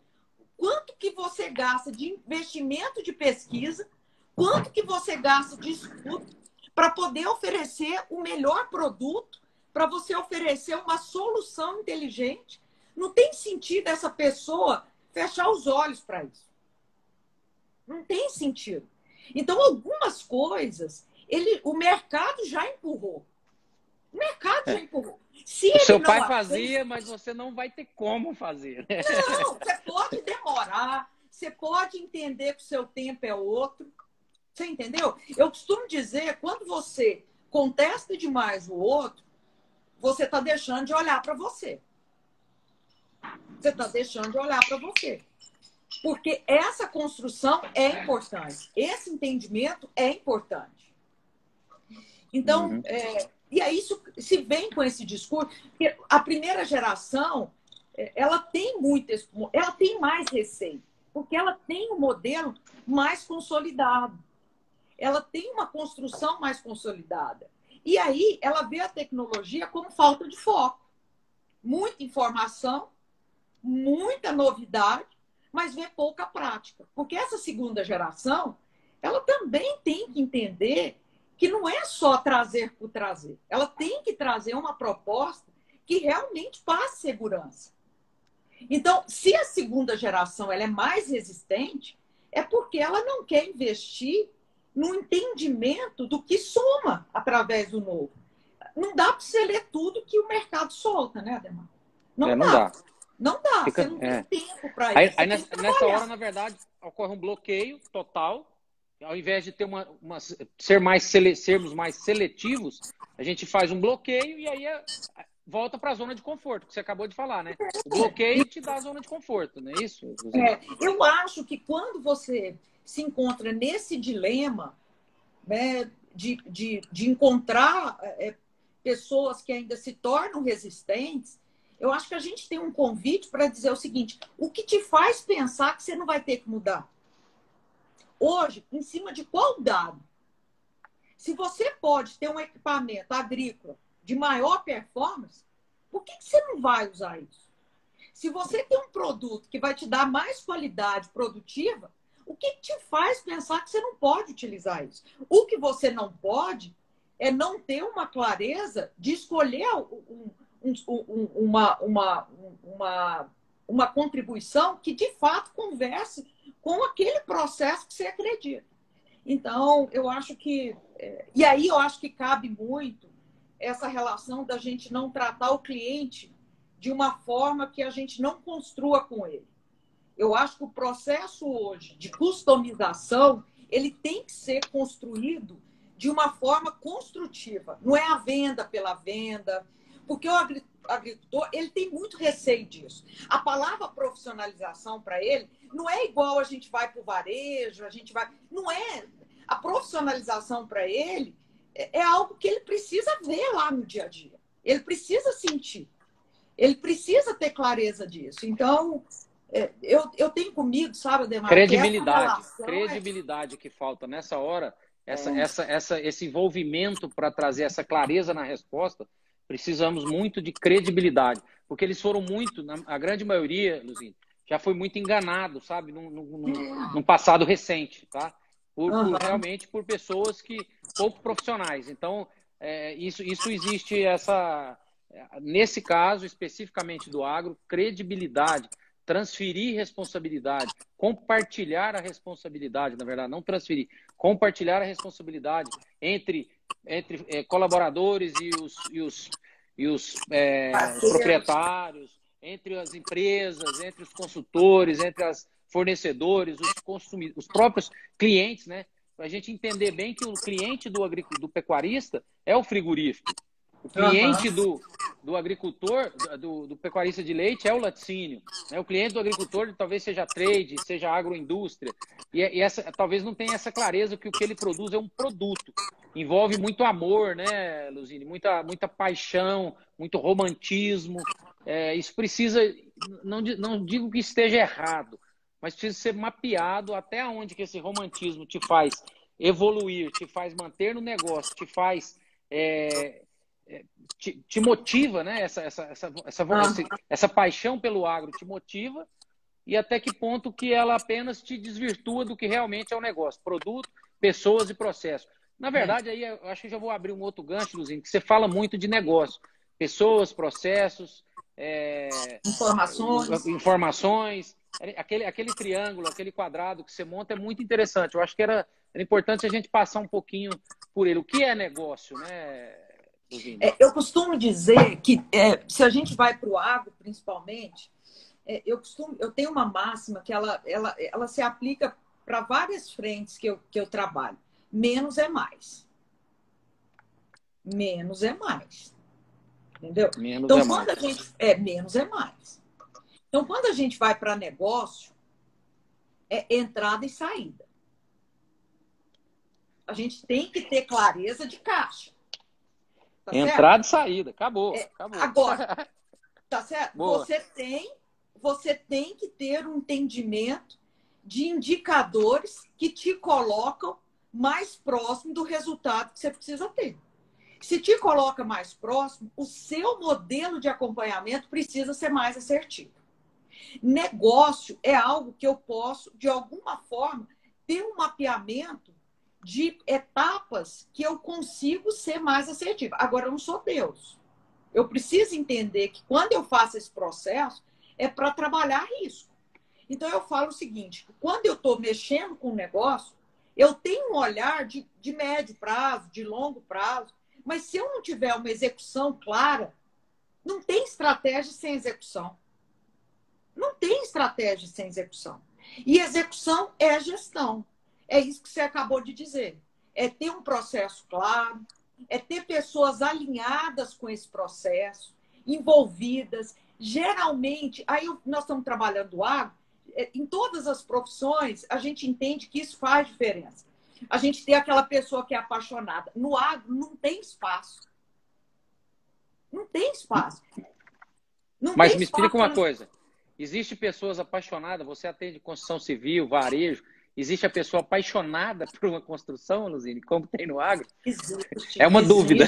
quanto que você gasta de investimento de pesquisa, quanto que você gasta de estudo, para poder oferecer o melhor produto, para você oferecer uma solução inteligente. Não tem sentido essa pessoa fechar os olhos para isso. Não tem sentido. Então, algumas coisas, o mercado já empurrou. O mercado já empurrou. Se o seu pai não fazia, mas você não vai ter como fazer. Não, você pode demorar, você pode entender que o seu tempo é outro. Você entendeu? Eu costumo dizer, quando você contesta demais o outro, você está deixando de olhar para você. Você está deixando de olhar para você. Porque essa construção é importante. Esse entendimento é importante. Então, e aí isso se vem com esse discurso. Porque a primeira geração, ela tem ela tem mais receio. Porque ela tem um modelo mais consolidado. Ela tem uma construção mais consolidada. E aí ela vê a tecnologia como falta de foco. Muita informação, muita novidade, mas vê pouca prática. Porque essa segunda geração, ela também tem que entender que não é só trazer por trazer. Ela tem que trazer uma proposta que realmente passe segurança. Então, se a segunda geração ela é mais resistente, é porque ela não quer investir no entendimento do que soma através do novo. Não dá para você ler tudo que o mercado solta, né, Ademar? Não dá. Não dá, Fica, você não tem tempo para isso. Aí nessa hora, na verdade, ocorre um bloqueio total. Ao invés de ter sermos mais seletivos, a gente faz um bloqueio e aí volta para a zona de conforto, que você acabou de falar, né? O bloqueio te dá a zona de conforto, não é isso? Eu acho que quando você se encontra nesse dilema, né, de encontrar pessoas que ainda se tornam resistentes, eu acho que a gente tem um convite para dizer o seguinte: o que te faz pensar que você não vai ter que mudar? Hoje, em cima de qual dado? Se você pode ter um equipamento agrícola de maior performance, por que você não vai usar isso? Se você tem um produto que vai te dar mais qualidade produtiva, o que te faz pensar que você não pode utilizar isso? O que você não pode é não ter uma clareza de escolher uma contribuição que, de fato, converse com aquele processo que você acredita. Então, eu acho que... E aí eu acho que cabe muito essa relação da gente não tratar o cliente de uma forma que a gente não construa com ele. Eu acho que o processo hoje de customização, ele tem que ser construído de uma forma construtiva. Não é a venda pela venda, porque o agricultor, ele tem muito receio disso. A palavra profissionalização para ele não é igual a gente vai para o varejo, a gente vai... Não é. A profissionalização para ele é algo que ele precisa ver lá no dia a dia. Ele precisa sentir. Ele precisa ter clareza disso. Então, eu tenho comigo, sabe, Ademar? Credibilidade que falta nessa hora, esse envolvimento para trazer essa clareza na resposta, precisamos muito de credibilidade, porque eles foram muito, a grande maioria, Luzine, já foi muito enganado, sabe, num passado recente, tá? Realmente por pessoas pouco profissionais. Então, isso existe nesse caso, especificamente do agro, credibilidade, transferir responsabilidade, compartilhar a responsabilidade, na verdade, não transferir, compartilhar a responsabilidade entre colaboradores e os proprietários, entre as empresas, entre os consultores, entre os fornecedores, os próprios clientes, né? Para a gente entender bem que o cliente do pecuarista é o frigorífico. O cliente do agricultor, do pecuarista de leite, é o laticínio. Né? O cliente do agricultor talvez seja trade, seja agroindústria. E talvez não tenha essa clareza que o que ele produz é um produto. Envolve muito amor, né, Luzine? Muita paixão, muito romantismo. Isso precisa, não digo que esteja errado, mas precisa ser mapeado até onde que esse romantismo te faz evoluir, te faz manter no negócio, te faz... Te motiva, né? Essa paixão pelo agro te motiva, e até que ponto que ela apenas te desvirtua do que realmente é o negócio, produto, pessoas e processo. Na verdade, aí eu acho que eu já vou abrir um outro gancho, Luzinho, que você fala muito de negócio. Pessoas, processos, Informações. informações. Aquele triângulo, aquele quadrado que você monta é muito interessante. Eu acho que era importante a gente passar um pouquinho por ele. O que é negócio, né, Luzinho? Eu costumo dizer que se a gente vai para o agro, principalmente, eu tenho uma máxima que ela se aplica para várias frentes que eu trabalho. Menos é mais. Menos é mais. Entendeu? Menos Então, é quando mais. a gente. Menos é mais. Então, quando a gente vai para negócio, é entrada e saída. A gente tem que ter clareza de caixa. Tá Entrada certo? e saída. Acabou. Acabou. Agora, tá certo? Boa. Você tem que ter um entendimento de indicadores que te colocam mais próximo do resultado que você precisa ter. Se te coloca mais próximo, o seu modelo de acompanhamento precisa ser mais assertivo. Negócio é algo que eu posso, de alguma forma, ter um mapeamento de etapas que eu consigo ser mais assertiva. Agora, eu não sou Deus. Eu preciso entender que quando eu faço esse processo, é para trabalhar risco. Então, eu falo o seguinte, quando eu estou mexendo com o negócio, eu tenho um olhar de médio prazo, de longo prazo, mas se eu não tiver uma execução clara, não tem estratégia sem execução. Não tem estratégia sem execução. E execução é gestão. É isso que você acabou de dizer. É ter um processo claro, é ter pessoas alinhadas com esse processo, envolvidas. Geralmente, nós estamos trabalhando o agro, em todas as profissões, a gente entende que isso faz diferença. A gente tem aquela pessoa que é apaixonada. No agro não tem espaço. Não tem espaço. Não Mas tem me espaço explica uma coisa. Existe pessoas apaixonadas, você atende construção civil, varejo, existe a pessoa apaixonada por uma construção, Luzine, como tem no agro? Existe, É uma dúvida.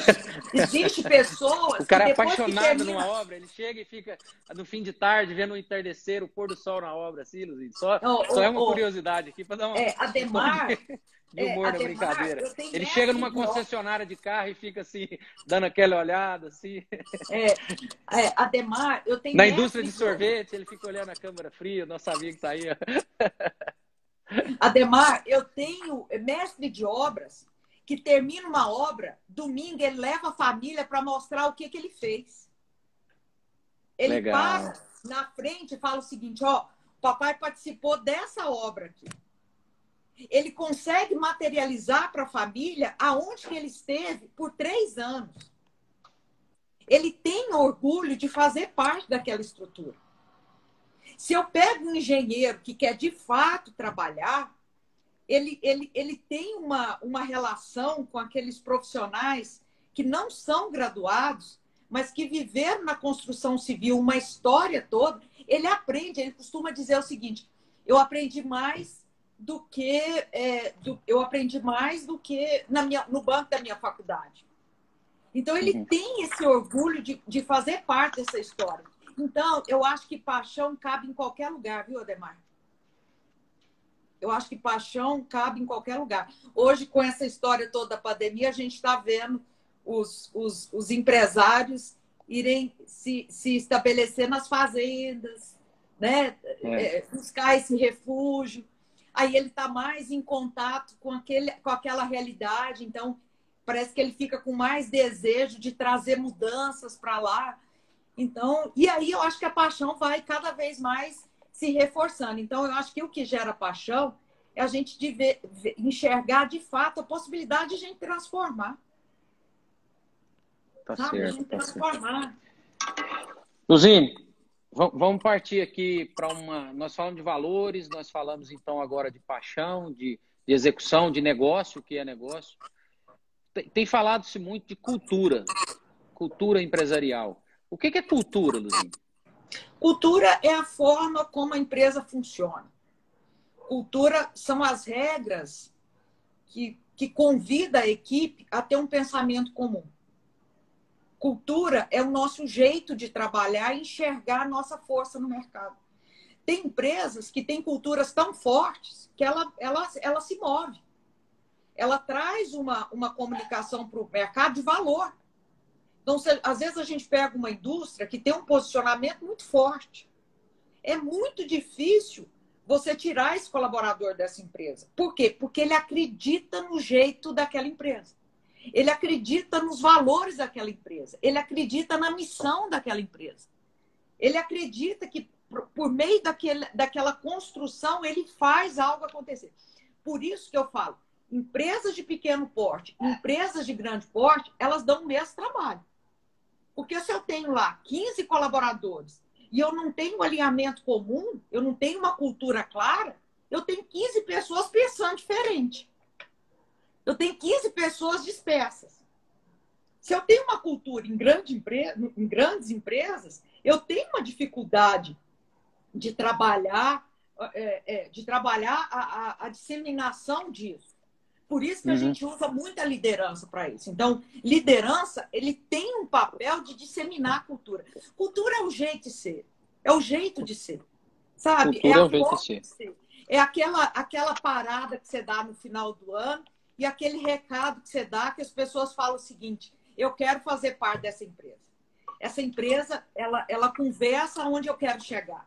Existe O pessoas que cara é depois que apaixonado termina... numa obra, ele chega e fica no fim de tarde vendo o entardecer, o pôr do sol na obra, assim, Luzine. Só é uma curiosidade aqui para dar um tom de humor na brincadeira. eu tenho Ele chega mestre numa de obra. concessionária de carro e fica assim, dando aquela olhada, assim. Ademar, eu tenho Na indústria mestre de de obra. sorvete, ele fica olhando a câmara fria, nosso amigo tá aí. Ademar, eu tenho mestre de obras que termina uma obra, domingo ele leva a família para mostrar o que ele fez. Ele Legal. passa na frente e fala o seguinte, ó, o papai participou dessa obra aqui. Ele consegue materializar para a família aonde que ele esteve por 3 anos. Ele tem orgulho de fazer parte daquela estrutura. Se eu pego um engenheiro que quer de fato trabalhar, ele tem uma relação com aqueles profissionais que não são graduados, mas que viveram na construção civil uma história toda. Ele aprende, ele costuma dizer o seguinte, eu aprendi mais do que no banco da minha faculdade. Então, ele tem esse orgulho de fazer parte dessa história. Então, eu acho que paixão cabe em qualquer lugar, viu, Ademar? Eu acho que paixão cabe em qualquer lugar. Hoje, com essa história toda da pandemia, a gente está vendo os empresários irem se estabelecer nas fazendas, né? Buscar esse refúgio. Aí ele está mais em contato com aquela realidade, então parece que ele fica com mais desejo de trazer mudanças para lá. Então, e aí eu acho que a paixão vai cada vez mais se reforçando. Então, eu acho que o que gera paixão é a gente enxergar de fato a possibilidade de a gente transformar. Tá sabe? certo, A gente transformar. Luzine, vamos partir aqui para uma... Nós falamos de valores, nós falamos então agora de paixão, de execução, de negócio, o que é negócio. Tem falado-se muito de cultura empresarial. O que é cultura, Luzine? Cultura é a forma como a empresa funciona. Cultura são as regras que convida a equipe a ter um pensamento comum. Cultura é o nosso jeito de trabalhar e enxergar a nossa força no mercado. Tem empresas que têm culturas tão fortes que ela se move. ela traz uma comunicação para o mercado de valor. Então, às vezes a gente pega uma indústria que tem um posicionamento muito forte. É muito difícil você tirar esse colaborador dessa empresa. Por quê? Porque ele acredita no jeito daquela empresa. Ele acredita nos valores daquela empresa. Ele acredita na missão daquela empresa. Ele acredita que, por meio daquela construção, ele faz algo acontecer. Por isso que eu falo, empresas de pequeno porte, empresas de grande porte, elas dão o mesmo trabalho. Porque se eu tenho lá 15 colaboradores e eu não tenho um alinhamento comum, eu não tenho uma cultura clara, eu tenho 15 pessoas pensando diferente. Eu tenho 15 pessoas dispersas. Se eu tenho uma cultura em grandes empresas, eu tenho uma dificuldade de trabalhar, a disseminação disso. Por isso que a gente usa muita liderança para isso. Então, liderança, ele tem um papel de disseminar a cultura. Cultura é o jeito de ser. É o jeito de ser. Sabe? Cultura é o jeito de ser. É aquela parada que você dá no final do ano e aquele recado que você dá que as pessoas falam o seguinte: eu quero fazer parte dessa empresa. Essa empresa, ela conversa onde eu quero chegar.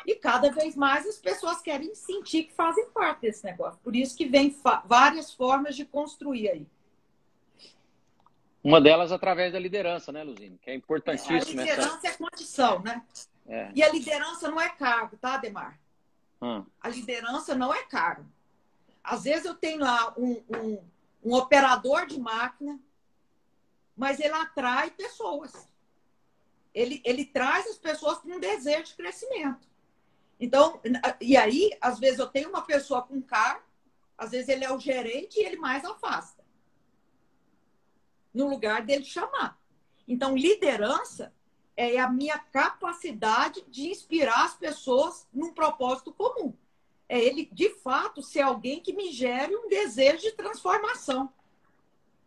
E cada vez mais as pessoas querem sentir que fazem parte desse negócio. Por isso que vem várias formas de construir aí. Uma delas através da liderança, né, Luzine? Que é importantíssimo. A liderança é condição, né? É. E a liderança não é cargo, tá, Ademar? A liderança não é cargo. Às vezes eu tenho lá um operador de máquina, mas ele atrai pessoas. Ele traz as pessoas com um desejo de crescimento. Então, e aí, às vezes eu tenho uma pessoa com cargo, às vezes ele é o gerente e ele mais afasta, no lugar dele chamar. Então, liderança é a minha capacidade de inspirar as pessoas num propósito comum. É ele, de fato, ser alguém que me gere um desejo de transformação.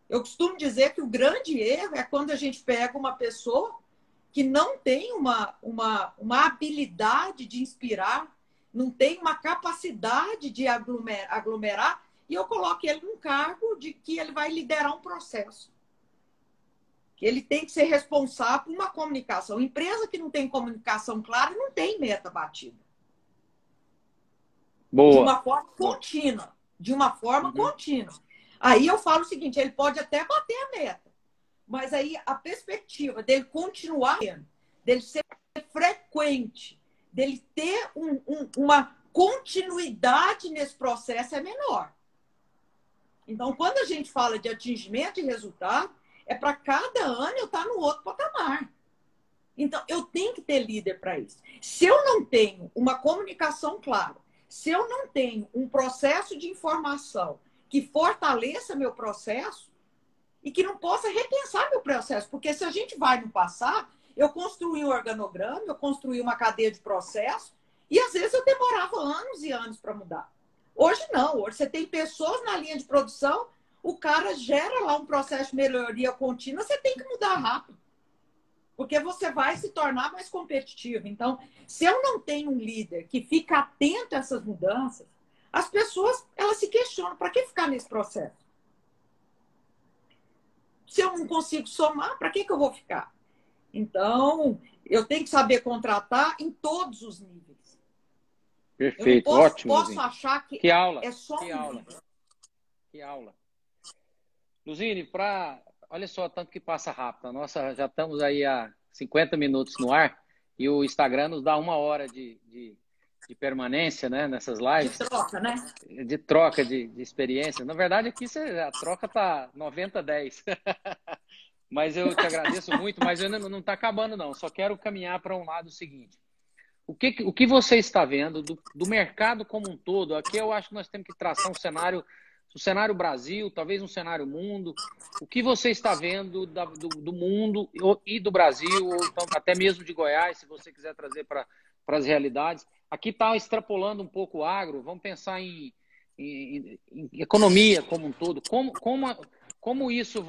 Eu costumo dizer que o grande erro é quando a gente pega uma pessoa que não tem uma habilidade de inspirar, não tem uma capacidade de aglomerar, e eu coloco ele num cargo de que ele vai liderar um processo. Ele tem que ser responsável por uma comunicação. Empresa que não tem comunicação clara não tem meta batida. Boa. De uma forma contínua. De uma forma contínua. Aí eu falo o seguinte, ele pode até bater a meta, mas aí a perspectiva dele continuar, dele ser frequente, dele ter uma continuidade nesse processo é menor. Então, quando a gente fala de atingimento de resultado, é para cada ano eu estar no outro patamar. Então, eu tenho que ter líder para isso. Se eu não tenho uma comunicação clara, se eu não tenho um processo de informação que fortaleça meu processo e que não possa repensar meu processo, porque se a gente vai no passado, eu construí um organograma, eu construí uma cadeia de processo e às vezes eu demorava anos e anos para mudar. Hoje não, hoje você tem pessoas na linha de produção, o cara gera lá um processo de melhoria contínua, você tem que mudar rápido, porque você vai se tornar mais competitivo. Então, se eu não tenho um líder que fica atento a essas mudanças, as pessoas, elas se questionam, para que ficar nesse processo? Se eu não consigo somar, para que eu vou ficar? Então, eu tenho que saber contratar em todos os níveis. Perfeito, eu não ótimo. Posso achar que aula, é só que aula. nível. Que aula. Luzine, olha só, tanto que passa rápido. Nossa, já estamos aí há 50 minutos no ar e o Instagram nos dá 1 hora de permanência, né, nessas lives. De troca, né? De troca de experiência. Na verdade, aqui a troca tá 90-10. Mas eu te agradeço muito, mas ainda não está acabando, não. Só quero caminhar para um lado seguinte. O que você está vendo do mercado como um todo? Aqui eu acho que nós temos que traçar um cenário Brasil, talvez um cenário mundo. O que você está vendo do mundo e do Brasil, ou então, até mesmo de Goiás, se você quiser trazer para as realidades. Aqui está extrapolando um pouco o agro, vamos pensar em economia como um todo. Como isso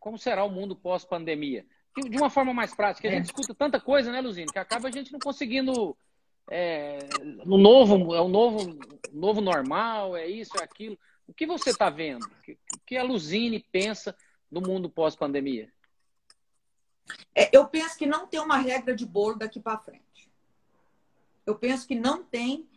como será o mundo pós-pandemia? De uma forma mais prática, a gente escuta tanta coisa, né, Luzine, que acaba a gente não conseguindo... É o novo normal, é isso, é aquilo. O que você está vendo? O que a Luzine pensa do mundo pós-pandemia? Eu penso que não tem uma regra de bolo daqui para frente. Eu penso que não tem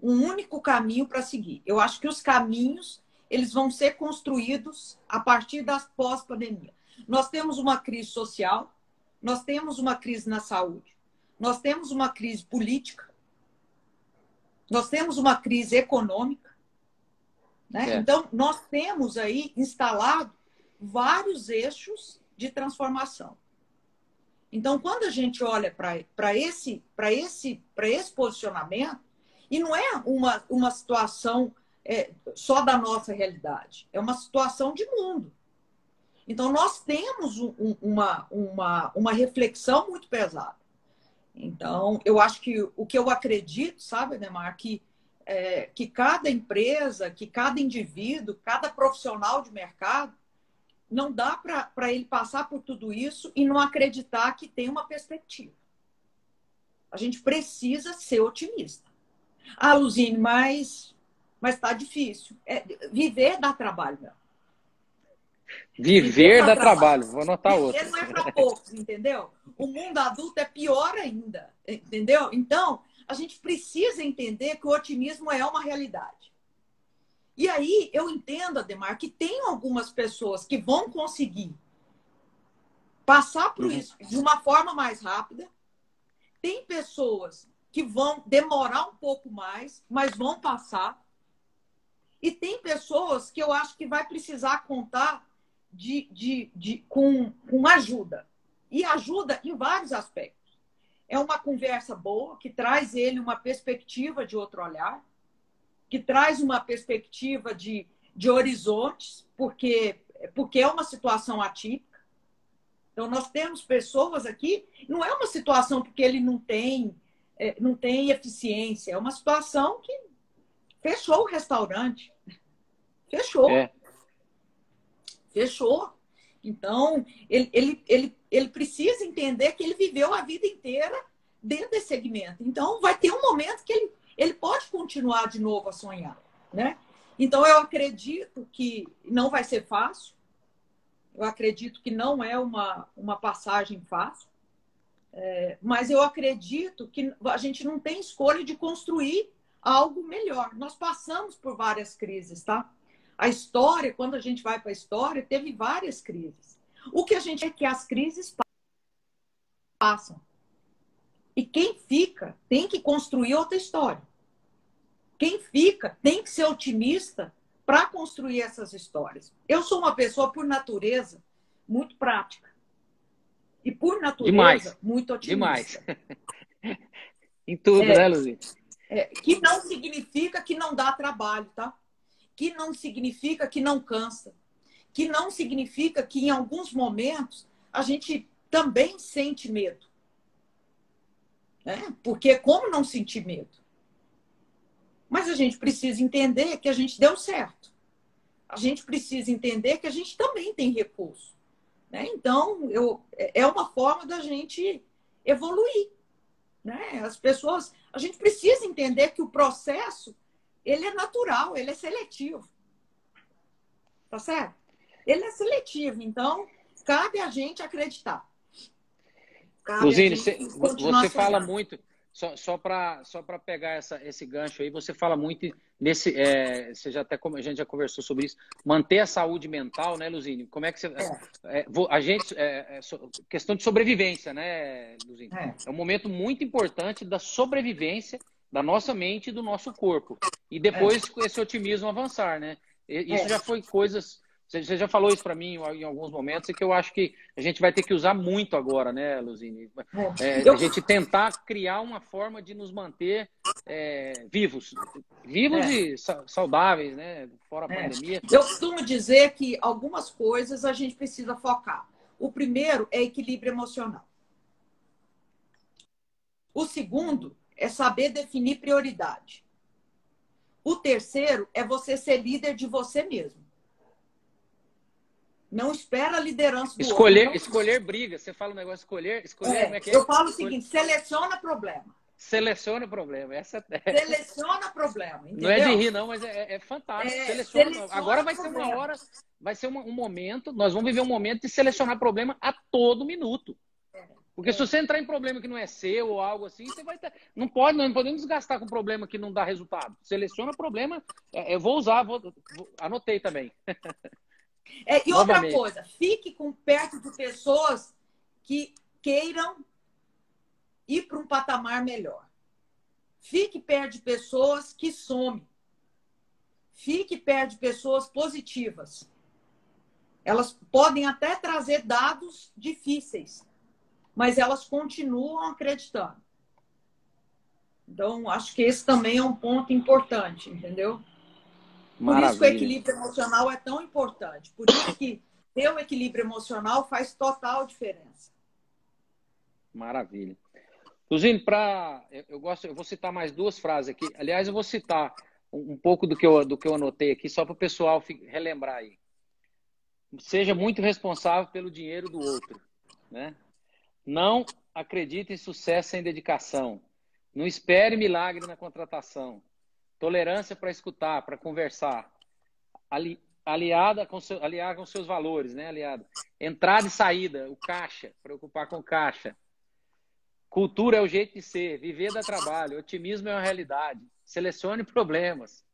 um único caminho para seguir. Eu acho que os caminhos eles vão ser construídos a partir da pós-pandemia. Nós temos uma crise social, nós temos uma crise na saúde, nós temos uma crise política, nós temos uma crise econômica, né? Então, nós temos aí instalado vários eixos de transformação. Então, quando a gente olha para esse posicionamento, e não é uma situação só da nossa realidade, é uma situação de mundo. Então, nós temos uma reflexão muito pesada. Então, eu acho que o que eu acredito, sabe, Ademar, que cada empresa, que cada indivíduo, cada profissional de mercado, não dá para ele passar por tudo isso e não acreditar que tem uma perspectiva. A gente precisa ser otimista. Ah, Luzine, mas está difícil. Viver dá trabalho, meu. Viver dá trabalho. Vou anotar outro. Viver não é para poucos, entendeu? O mundo adulto é pior ainda, entendeu? Então, a gente precisa entender que o otimismo é uma realidade. E aí, eu entendo, Ademar, que tem algumas pessoas que vão conseguir passar por isso de uma forma mais rápida. Tem pessoas que vão demorar um pouco mais, mas vão passar. E tem pessoas que eu acho que vai precisar contar com ajuda. E ajuda em vários aspectos. É uma conversa boa, que traz ele uma perspectiva de outro olhar, que traz uma perspectiva de horizontes, porque é uma situação atípica. Então, nós temos pessoas aqui, não é uma situação porque ele não tem eficiência, é uma situação que fechou o restaurante. Fechou. Fechou. Então, ele precisa entender que ele viveu a vida inteira dentro desse segmento. Então, vai ter um momento que ele pode continuar de novo a sonhar, né? Então, eu acredito que não vai ser fácil. Eu acredito que não é uma passagem fácil. Mas eu acredito que a gente não tem escolha de construir algo melhor. Nós passamos por várias crises, tá? A história, quando a gente vai para a história, teve várias crises. O que a gente é que as crises passam. E quem fica tem que construir outra história. Quem fica tem que ser otimista para construir essas histórias. Eu sou uma pessoa, por natureza, muito prática. E, por natureza, muito otimista. Demais. Em tudo, né, Luzine? Que não significa que não dá trabalho, tá? Que não significa que não cansa. Que não significa que, em alguns momentos, a gente também sente medo. Porque como não sentir medo? Mas a gente precisa entender que a gente deu certo. A gente precisa entender que a gente também tem recurso. Então, é uma forma da gente evoluir. As pessoas... A gente precisa entender que o processo ele é natural, ele é seletivo. Tá certo? Ele é seletivo. Então, cabe a gente acreditar. Luzine, você fala muito, só para pegar esse gancho aí, você fala muito nesse, a gente já conversou sobre isso, manter a saúde mental, né, Luzine? Como é que você... questão de sobrevivência, né, Luzine? É um momento muito importante da sobrevivência da nossa mente e do nosso corpo. E depois com esse otimismo avançar, né? Isso já foi coisas... Você já falou isso para mim em alguns momentos e que eu acho que a gente vai ter que usar muito agora, né, Luzine? A gente tentar criar uma forma de nos manter vivos e saudáveis, né? Fora a pandemia. Eu costumo dizer que algumas coisas a gente precisa focar. O primeiro é equilíbrio emocional. O segundo é saber definir prioridade. O terceiro é você ser líder de você mesmo. Não espera a liderança do outro. Escolher briga. Você fala um negócio escolher como é que é? Eu falo o seguinte, seleciona problema. Seleciona o problema. Seleciona problema, entendeu? Não é de rir, não, mas é fantástico. Seleciona Agora vai ser uma hora, vai ser um momento, nós vamos viver um momento de selecionar problema a todo minuto. Porque se você entrar em problema que não é seu ou algo assim, você vai ter. Não podemos desgastar com problema que não dá resultado. Seleciona problema. Eu vou usar, anotei também. E outra coisa, fique perto de pessoas que queiram ir para um patamar melhor. Fique perto de pessoas que somem. Fique perto de pessoas positivas. Elas podem até trazer dados difíceis, mas elas continuam acreditando. Então, acho que esse também é um ponto importante, entendeu? Maravilha. Por isso que o equilíbrio emocional é tão importante. Por isso que ter o equilíbrio emocional faz total diferença. Maravilha. Luzine, eu vou citar mais duas frases aqui. Aliás, eu vou citar um pouco do que eu anotei aqui, só para o pessoal relembrar aí. Seja muito responsável pelo dinheiro do outro, né? Não acredite em sucesso sem dedicação. Não espere milagre na contratação. Tolerância para escutar, para conversar. Aliar com seus valores, né, aliado? Entrada e saída, o caixa, preocupar com caixa. Cultura é o jeito de ser, viver dá trabalho, otimismo é uma realidade, selecione problemas.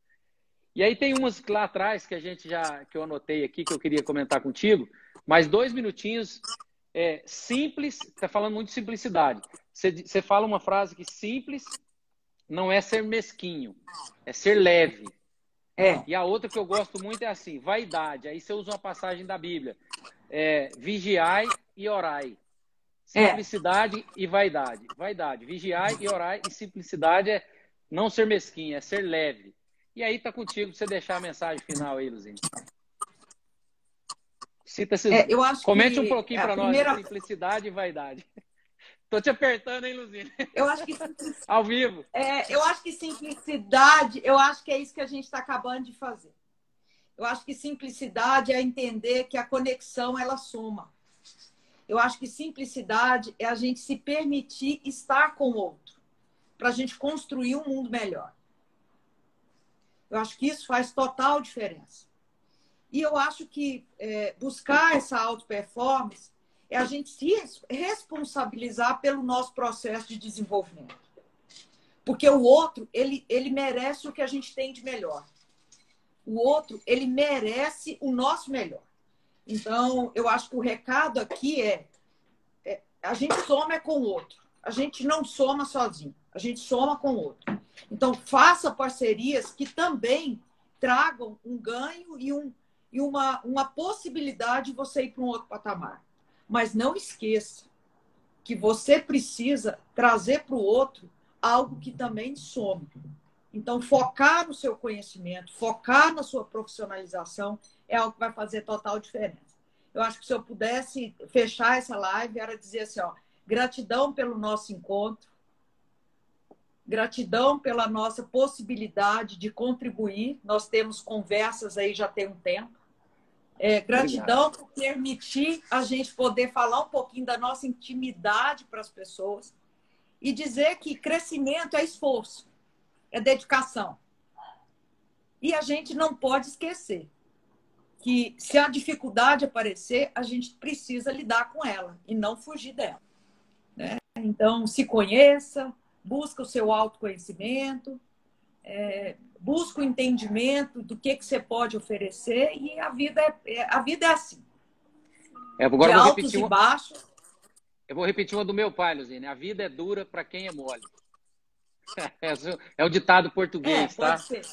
E aí tem umas lá atrás que eu anotei aqui, que eu queria comentar contigo, mais 2 minutinhos, simples, está falando muito de simplicidade. Você fala uma frase que simples não é ser mesquinho, é ser leve. E a outra que eu gosto muito é assim, vaidade. Aí você usa uma passagem da Bíblia, vigiai e orai. Simplicidade e vaidade. Vaidade, vigiai e orai. E simplicidade é não ser mesquinho, é ser leve. E aí tá contigo pra você deixar a mensagem final aí, Luzine. Comente um pouquinho para nós de simplicidade e vaidade. Tô te apertando, hein, Luzine? Eu acho que ao vivo. Eu acho que simplicidade, eu acho que é isso que a gente está acabando de fazer. Eu acho que simplicidade é entender que a conexão ela soma. Eu acho que simplicidade é a gente se permitir estar com o outro, para a gente construir um mundo melhor. Eu acho que isso faz total diferença. E eu acho que buscar essa auto-performance é a gente se responsabilizar pelo nosso processo de desenvolvimento. Porque o outro, ele merece o que a gente tem de melhor. O outro, ele merece o nosso melhor. Então, eu acho que o recado aqui a gente soma com o outro. A gente não soma sozinho. A gente soma com o outro. Então, faça parcerias que também tragam um ganho e uma possibilidade de você ir para um outro patamar. Mas não esqueça que você precisa trazer para o outro algo que também some. Então, focar no seu conhecimento, focar na sua profissionalização é algo que vai fazer total diferença. Eu acho que se eu pudesse fechar essa live, era dizer assim, gratidão pelo nosso encontro, gratidão pela nossa possibilidade de contribuir. Nós temos conversas aí já tem um tempo. Gratidão por permitir a gente poder falar um pouquinho da nossa intimidade para as pessoas e dizer que crescimento é esforço, é dedicação. E a gente não pode esquecer que se a dificuldade aparecer, a gente precisa lidar com ela e não fugir dela, né? Então, se conheça, busca o seu autoconhecimento, busca o entendimento do que você pode oferecer e a vida é assim. Agora de altos e baixos. Eu vou repetir uma do meu pai, Luzine. A vida é dura para quem é mole. É o ditado português, tá? Pode ser.